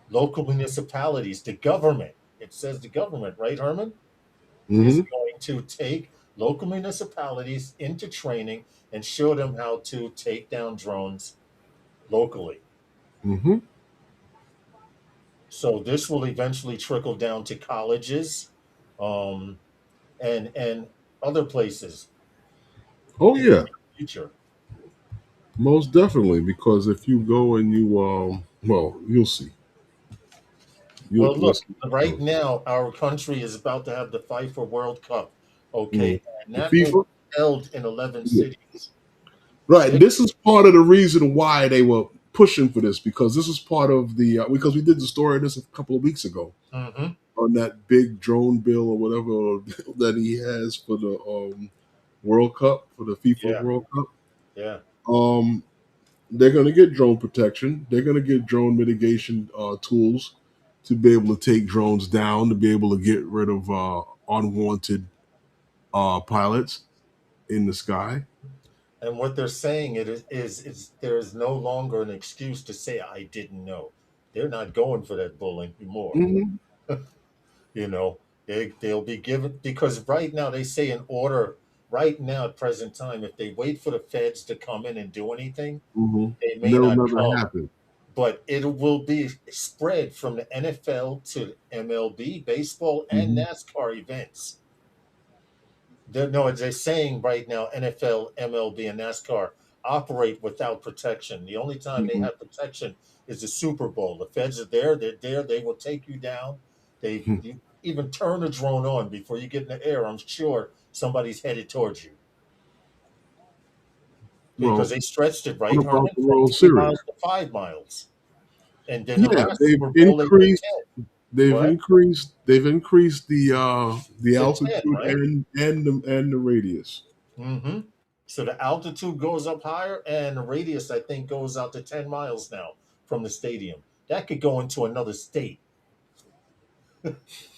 local municipalities, the government, it says the government, right, Herman, is Hmm. going to take local municipalities into training and show them how to take down drones locally. Hmm. So this will eventually trickle down to colleges, um, and other places Oh in the yeah, future. most definitely. Because if you go and well, you'll see. You Well, look, listen. right now our country is about to have the FIFA World Cup, Mm. okay, and The that will FIFA. be held in 11 Yeah. cities. Right. They, This is part of the reason why they were pushing for this, because this is part of the because we did the story of this a couple of weeks ago hmm on that big drone bill or whatever that he has for the World Cup, for the FIFA Yeah, World Cup. yeah. Um, they're going to get drone protection. They're going to get drone mitigation tools to be able to take drones down, to be able to get rid of unwanted pilots in the sky. And what they're saying is there is no longer an excuse to say I didn't know. They're not going for that bull anymore. Hmm. You know, they'll be given because right now they say in order right now at present time, if they wait for the feds to come in and do anything, Hmm. they may That'll not never come. happen. But it will be spread from the NFL to MLB, baseball, and Hmm. NASCAR events. No, they're saying right now NFL, MLB, and NASCAR operate without protection. The only time they Hmm. have protection is the Super Bowl. The feds are there, they're there, they will take you down. You even turn the drone on before you get in the air. I'm sure somebody's headed towards you because Well, they stretched it, what right, about Herman, the from World 3 miles Series? to 5 miles. And then the Yeah, last Super Bowl, they went 10. they've What? increased the To 10, altitude right? and the radius. hmm So the altitude goes up higher, and the radius, I think, goes out to 10 miles now from the stadium. That could go into another state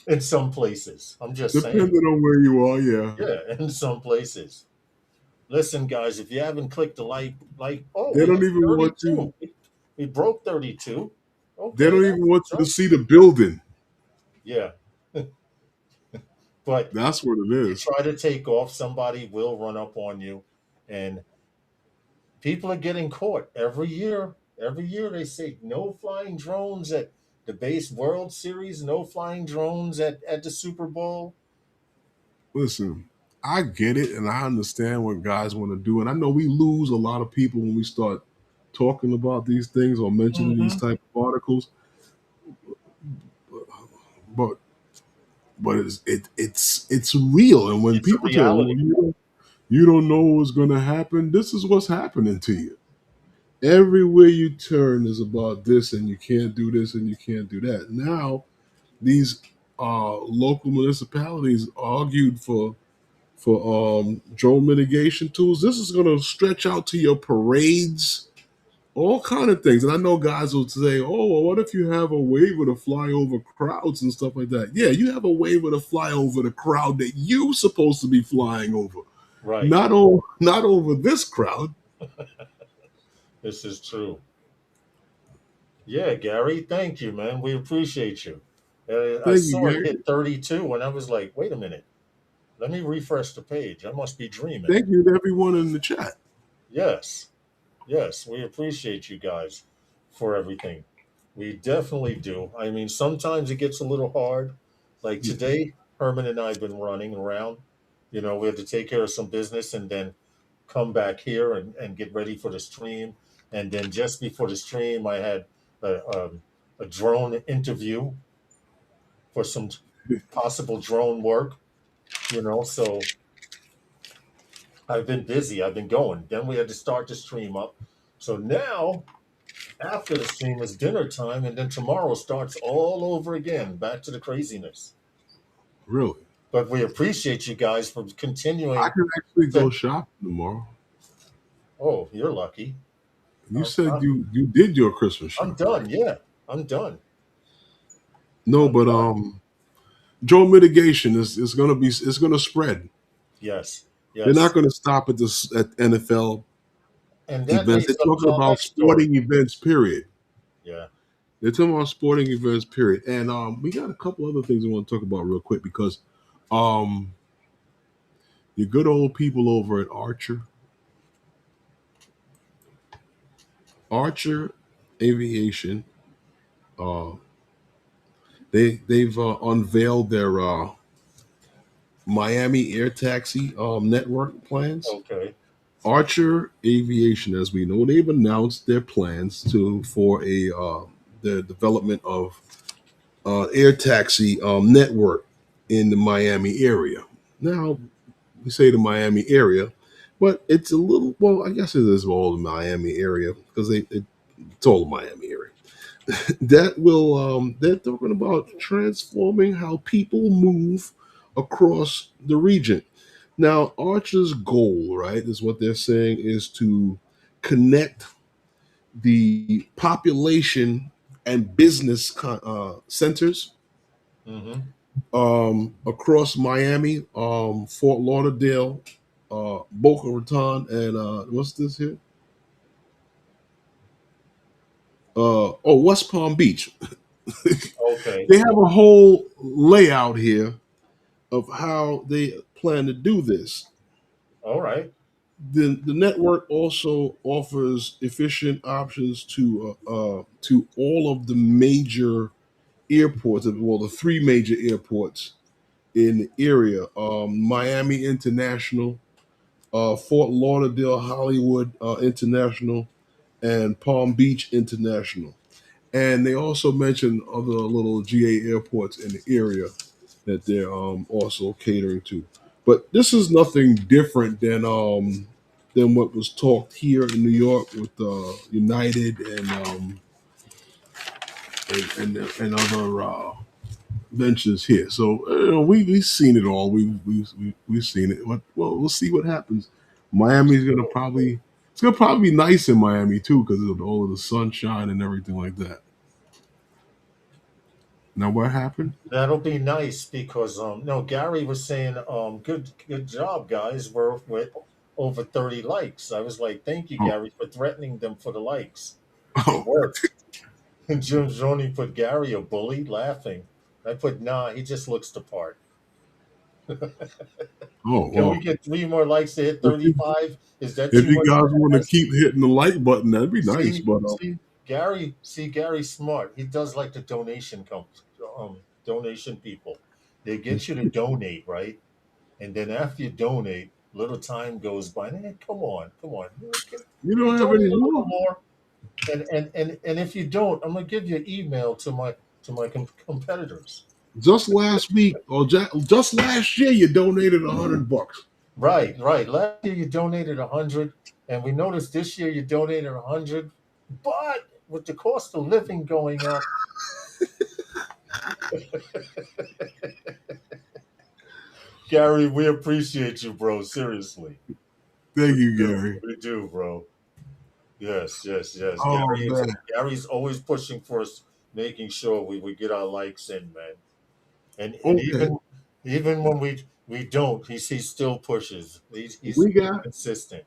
in some places. I'm just saying. Depending on where you are, yeah. Yeah, in some places. Listen, guys, if you haven't clicked the oh, They we don't hit even want you 32. We broke 32. they Okay, don't even that's want what's you to up. see the building. Yeah, but That's what it you is. try to take off, somebody will run up on you, and people are getting caught every year. Every year they say no flying drones at the base World Series, no flying drones at the Super Bowl. Listen, I get it, and I understand what guys want to do, and I know we lose a lot of people when we start talking about these things or mentioning these Mm-hmm. type of articles. But it's real, and when It's a people tell you, well, reality. you don't know what's going to happen, this is what's happening to you. Everywhere you turn is about this, and you can't do this, and you can't do that. Now these local municipalities argued for drone mitigation tools. This is going to stretch out to your parades, all kind of things. And I know guys will say, "Oh, well, what if you have a waiver to fly over crowds and stuff like that?" Yeah, you have a waiver to fly over the crowd that you're supposed to be flying over, Right. not over this crowd. This is true. Yeah, Gary, thank you, man. We appreciate you. I Thank you, saw it Gary. hit 32 and I was like, wait a minute. Let me refresh the page. I must be dreaming. Thank you to everyone in the chat. Yes. Yes. We appreciate you guys for everything. We definitely do. I mean, sometimes it gets a little hard. Like Yeah. today, Herman and I have been running around. You know, we had to take care of some business and then come back here and get ready for the stream. And then just before the stream, I had a drone interview for some possible drone work, you know. So I've been busy. I've been going. Then we had to start the stream up. So now, after the stream is dinner time, and then tomorrow starts all over again, back to the craziness. Really, But we appreciate you guys for I continuing can actually go to. shopping tomorrow. Oh, you're lucky. You I'm, said I'm, you did your Christmas I'm shopping, done. right? Yeah, I'm done. No, I'm but done. drone mitigation is going to be, it's going to spread. Yes, They're not yes. going to stop at this at NFL And that events. They're leads up talking to our about next story. sporting events. Period. Yeah. They're talking about sporting events. Period. And we got a couple other things I want to talk about real quick because um, your good old people over at Archer Aviation, uh, they've unveiled their Miami air taxi network plans. Okay. Archer Aviation, as we know, they've announced their plans for the development of air taxi network in the Miami area. Now, we say the Miami area, but it's a little, well, I guess it is all the Miami area because it's all the Miami area. That will, they're talking about transforming how people move across the region. Now, Archer's goal, right, is what they're saying is to connect the population and business centers Mm-hmm. across Miami, Fort Lauderdale, Boca Raton, and what's this here? West Palm Beach. Okay. They have a whole layout here of how they plan to do this. All right. The network also offers efficient options to all of the major airports, well, the three major airports in the area: Miami International, Fort Lauderdale Hollywood International, and Palm Beach International. And they also mentioned other little GA airports in the area that they're also catering to. But this is nothing different than what was talked here in New York with United and other ventures here. So we've seen it all. We've seen it. Well, we'll see what happens. Miami's gonna probably it's gonna probably be nice in Miami too because of all of the sunshine and everything like that. Now what happened? That'll be nice because no, Gary was saying good job guys. We're over 30 likes. I was like, thank you, Oh, Gary, for threatening them for the likes. It oh, worked. And Jim Joni put Gary a bully laughing. I put nah, he just looks the part. oh, Can we well. get 3 more likes to hit If you, 35? Is that if too you much guys to want to ask? keep hitting the like button, that'd be nice. See, But Gary's smart. He does like the donation donation people. They get you to donate, right? and then after you donate, little time goes by. And come on, can You you don't have donate any a little more. more? And if you don't, I'm gonna give you an email to my competitors. Just last week or just last year, you donated $100. Right, right. Last year you donated 100, and we noticed this year you donated 100. But with the cost of living going up, Gary, we appreciate you, bro. Seriously, Thank we you, do, Gary. we do, bro. Yes, yes, yes. Oh man, Gary's always pushing for us, making sure we get our likes in, man. And okay. even when we don't, he still pushes. He's We got consistent.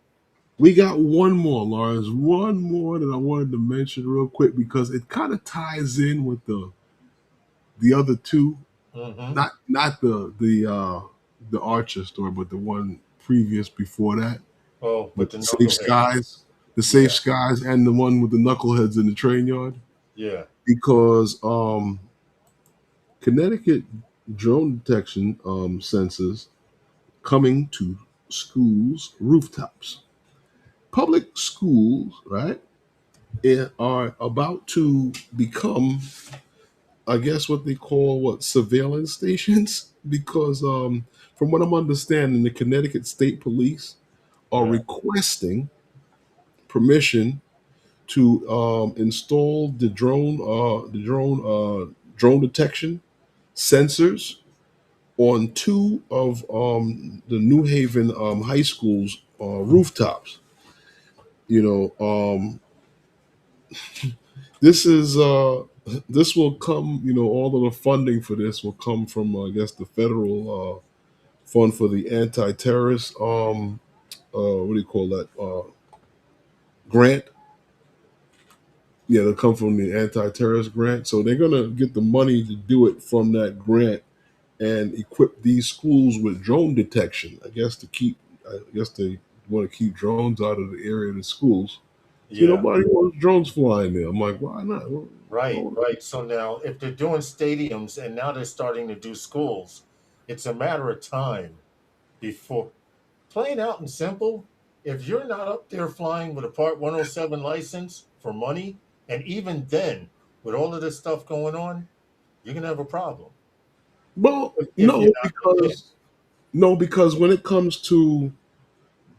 we got one more, Lawrence. One more that I wanted to mention real quick because it kind of ties in with the other two. Hmm. Not the Archer story, but the one previous before that Oh, with but the the safe knuckleheads. skies, the safe Yeah, skies, and the one with the knuckleheads in the train yard. yeah, Because Connecticut drone detection sensors coming to schools' rooftops. Public schools, right, are about to become, I guess, what they call surveillance stations. Because from what I'm understanding, the Connecticut State Police are yeah, requesting permission to install drone detection sensors on two of the New Haven high schools rooftops. You know, this is this will come. You know, all of the funding for this will come from, I guess, the federal fund for the anti-terrorist. What do you call that? Grant. Yeah, they'll come from the anti-terrorist grant. So they're gonna get the money to do it from that grant and equip these schools with drone detection. I guess to keep. I guess they want to keep drones out of the area of the schools. See, yeah. nobody wants drones flying there. I'm like, why not? Right, Well, right. So now, if they're doing stadiums and now they're starting to do schools, it's a matter of time before, plain out and simple, if you're not up there flying with a Part 107 license for money, and even then, with all of this stuff going on, you're going to have a problem well, if you're not prepared. no, because when it comes to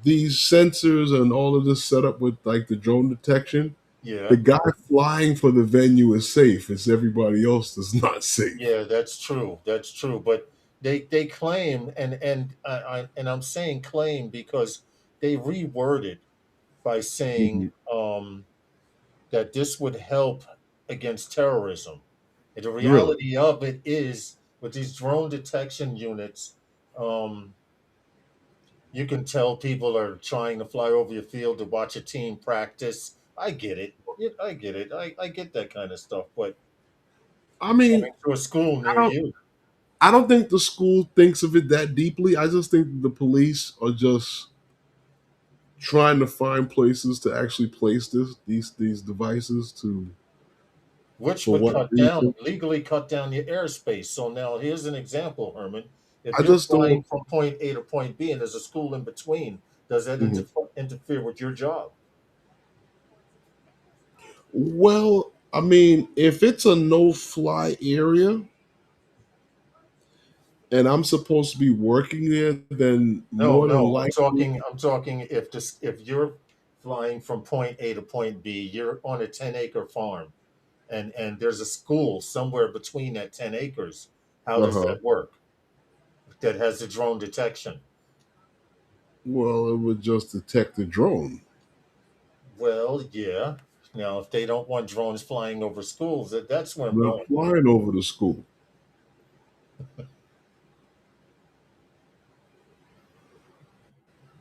these sensors and all of this setup with like the drone detection, the Yeah, guy flying for the venue is safe. It's everybody else that's not safe. yeah, that's true. That's true. But they claim, and I'm saying claim because they reword it by saying, Mhm. that this would help against terrorism. And the Really? reality of it is, with these drone detection units, um, you can tell people are trying to fly over your field to watch a team practice. I get it. Yeah, I get it. I get that kind of stuff. But I mean, coming to a school I near don't. you, I don't think the school thinks of it that deeply. I just think the police are just trying to find places to actually place these devices to which for would what cut down reason. legally cut down your airspace. So now here's an example, Herman. If I you're just flying don't. from point A to point B and there's a school in between, does that Mhm. interfere with your job? Well, I mean, if it's a no-fly area and I'm supposed to be working there, then No, more than no. likely, I'm talking if you're flying from point A to point B, you're on a 10-acre farm, and there's a school somewhere between that 10 acres. How does uh-huh. that work? That has the drone detection. Well, it would just detect the drone. Well, yeah. Now, if they don't want drones flying over schools, that's where I'm Not going with it. flying over the school.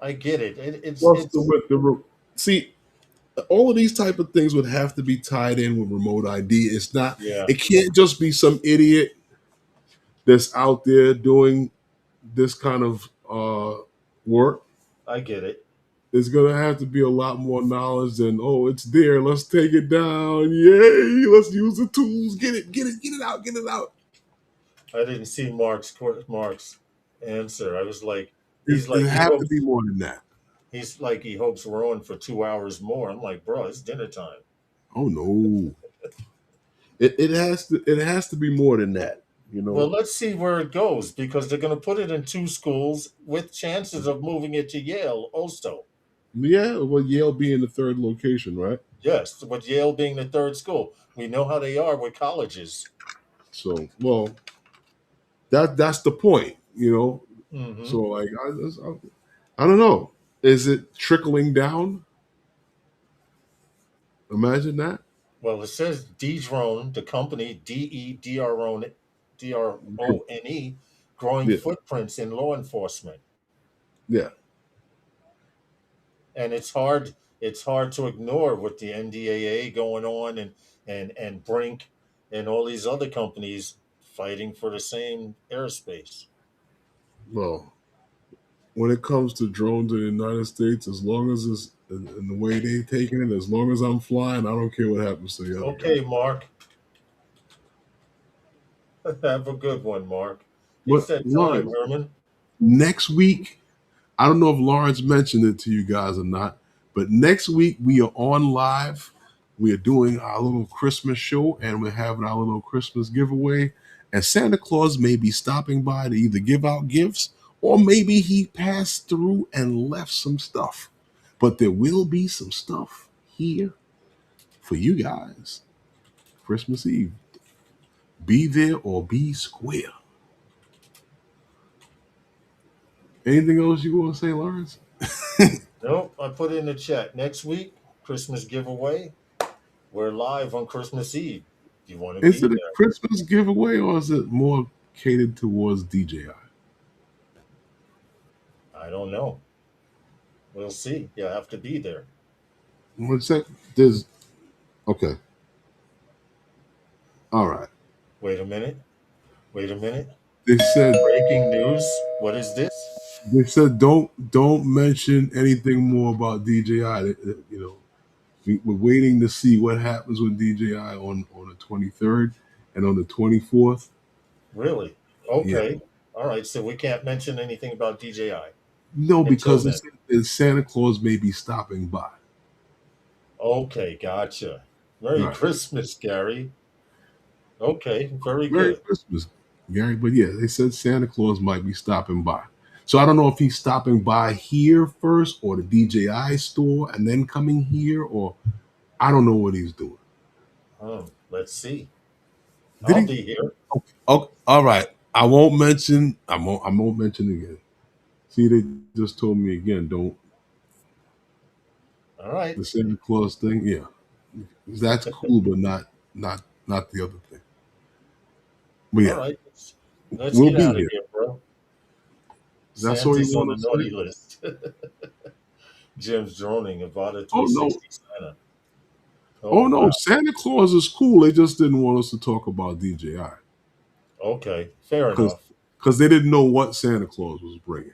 I get it. Plus the It's with the see, all of these type of things would have to be tied in with remote ID. It's not. yeah. It can't just be some idiot that's out there doing this kind of work. I get it. There's gonna have to be a lot more knowledge than, oh, it's there, let's take it down, yay, let's use the tools, get it out, get it out. I didn't see Mark's answer. I was like, It, he's it like, have to be more than that. he hopes we're on for 2 hours more. I'm like, bro, it's dinner time. Oh no. It has to be more than that. You Well, know. let's see where it goes because they're going to put it in two schools with chances of moving it to Yale also. Yeah, well, Yale being the third location, right? Yes, with Yale being the third school. We know how they are with colleges. So, well, that's the point, you know. Hmm. So, like, I don't know. Is it trickling down? Imagine that. Well, it says Drone, the company DRONE, growing Yeah, footprints in law enforcement, yeah. and it's hard to ignore with the NDAA going on and Brink and all these other companies fighting for the same airspace. Well, when it comes to drones in the United States, as long as it's in the way they taking it, as long as I'm flying, I don't care what happens to the other guy. Okay, Mark, have a good one, Mark. He But said time, Lawrence, Herman. next week, I don't know if Lawrence mentioned it to you guys or not, but next week we are on live. We are doing our little Christmas show and we're having our little Christmas giveaway. And Santa Claus may be stopping by to either give out gifts or maybe he passed through and left some stuff. But there will be some stuff here for you guys Christmas Eve. Be there or be square. Anything else you want to say, Lawrence? Nope, I put it in the chat. Next week, Christmas giveaway. We're live on Christmas Eve. You want to Is be it a there? Christmas giveaway or is it more catered towards DJI? I don't know. We'll see. You have to be there. What's that? There's okay. All right. Wait a minute. Wait a minute. They said Breaking news. What is this? don't mention anything more about DJI. You know, we're waiting to see what happens with DJI on the 23rd and on the 24th. Really? Yeah. Okay. All right. So we can't mention anything about DJI No, until because then. it's Santa Claus may be stopping by. Okay. Gotcha. Merry Right. Christmas, Gary. Okay. Very Merry good. Christmas, Gary. But yeah, they said Santa Claus might be stopping by. So I don't know if he's stopping by here first or the DJI store and then coming here, or I don't know what he's doing. Let's see. Did I'll he? be here. Oh, all right. I won't mention. I won't mention again. See, they just told me again. Don't All right. the Santa Claus thing. Yeah, that's cool, but not the other thing. But All yeah, right. Let's we'll get be out of here. here, bro. That's all you Santa's on want the to naughty say. list. Jim's droning Avata Oh no, 360 Santa. Oh, oh no, wow. Santa Claus is cool. They just didn't want us to talk about DJI Okay. Fair because enough. they didn't know what Santa Claus was bringing.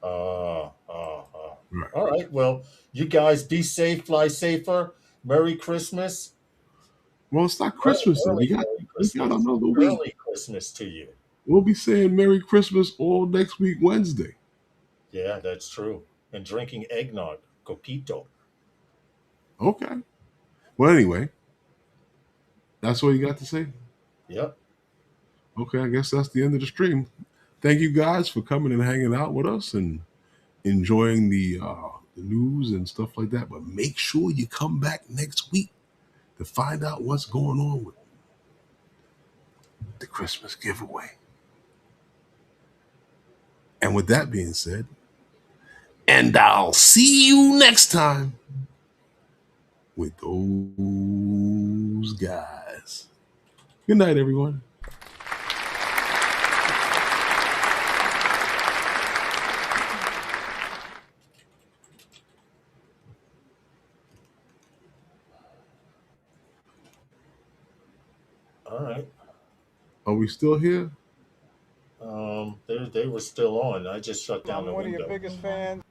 Uh, uh, uh. Right. All right. Well, you guys be safe, fly safer. Merry Christmas. Well, it's not Early, Christmas yet. early Merry We got Christmas. another week. Early Christmas to you. We'll be saying Merry Christmas all next week Wednesday. Yeah, that's true. And drinking eggnog, copito. Okay. Well, anyway, that's all you got to say. Yep. Okay, I guess that's the end of the stream. Thank you guys for coming and hanging out with us and enjoying the news and stuff like that. But make sure you come back next week to find out what's going on with the Christmas giveaway. And with that being said, and I'll see you next time with those guys. Good night, everyone. All right. Are we still here? They were still on. I just shut down I'm the one of your window. biggest fans.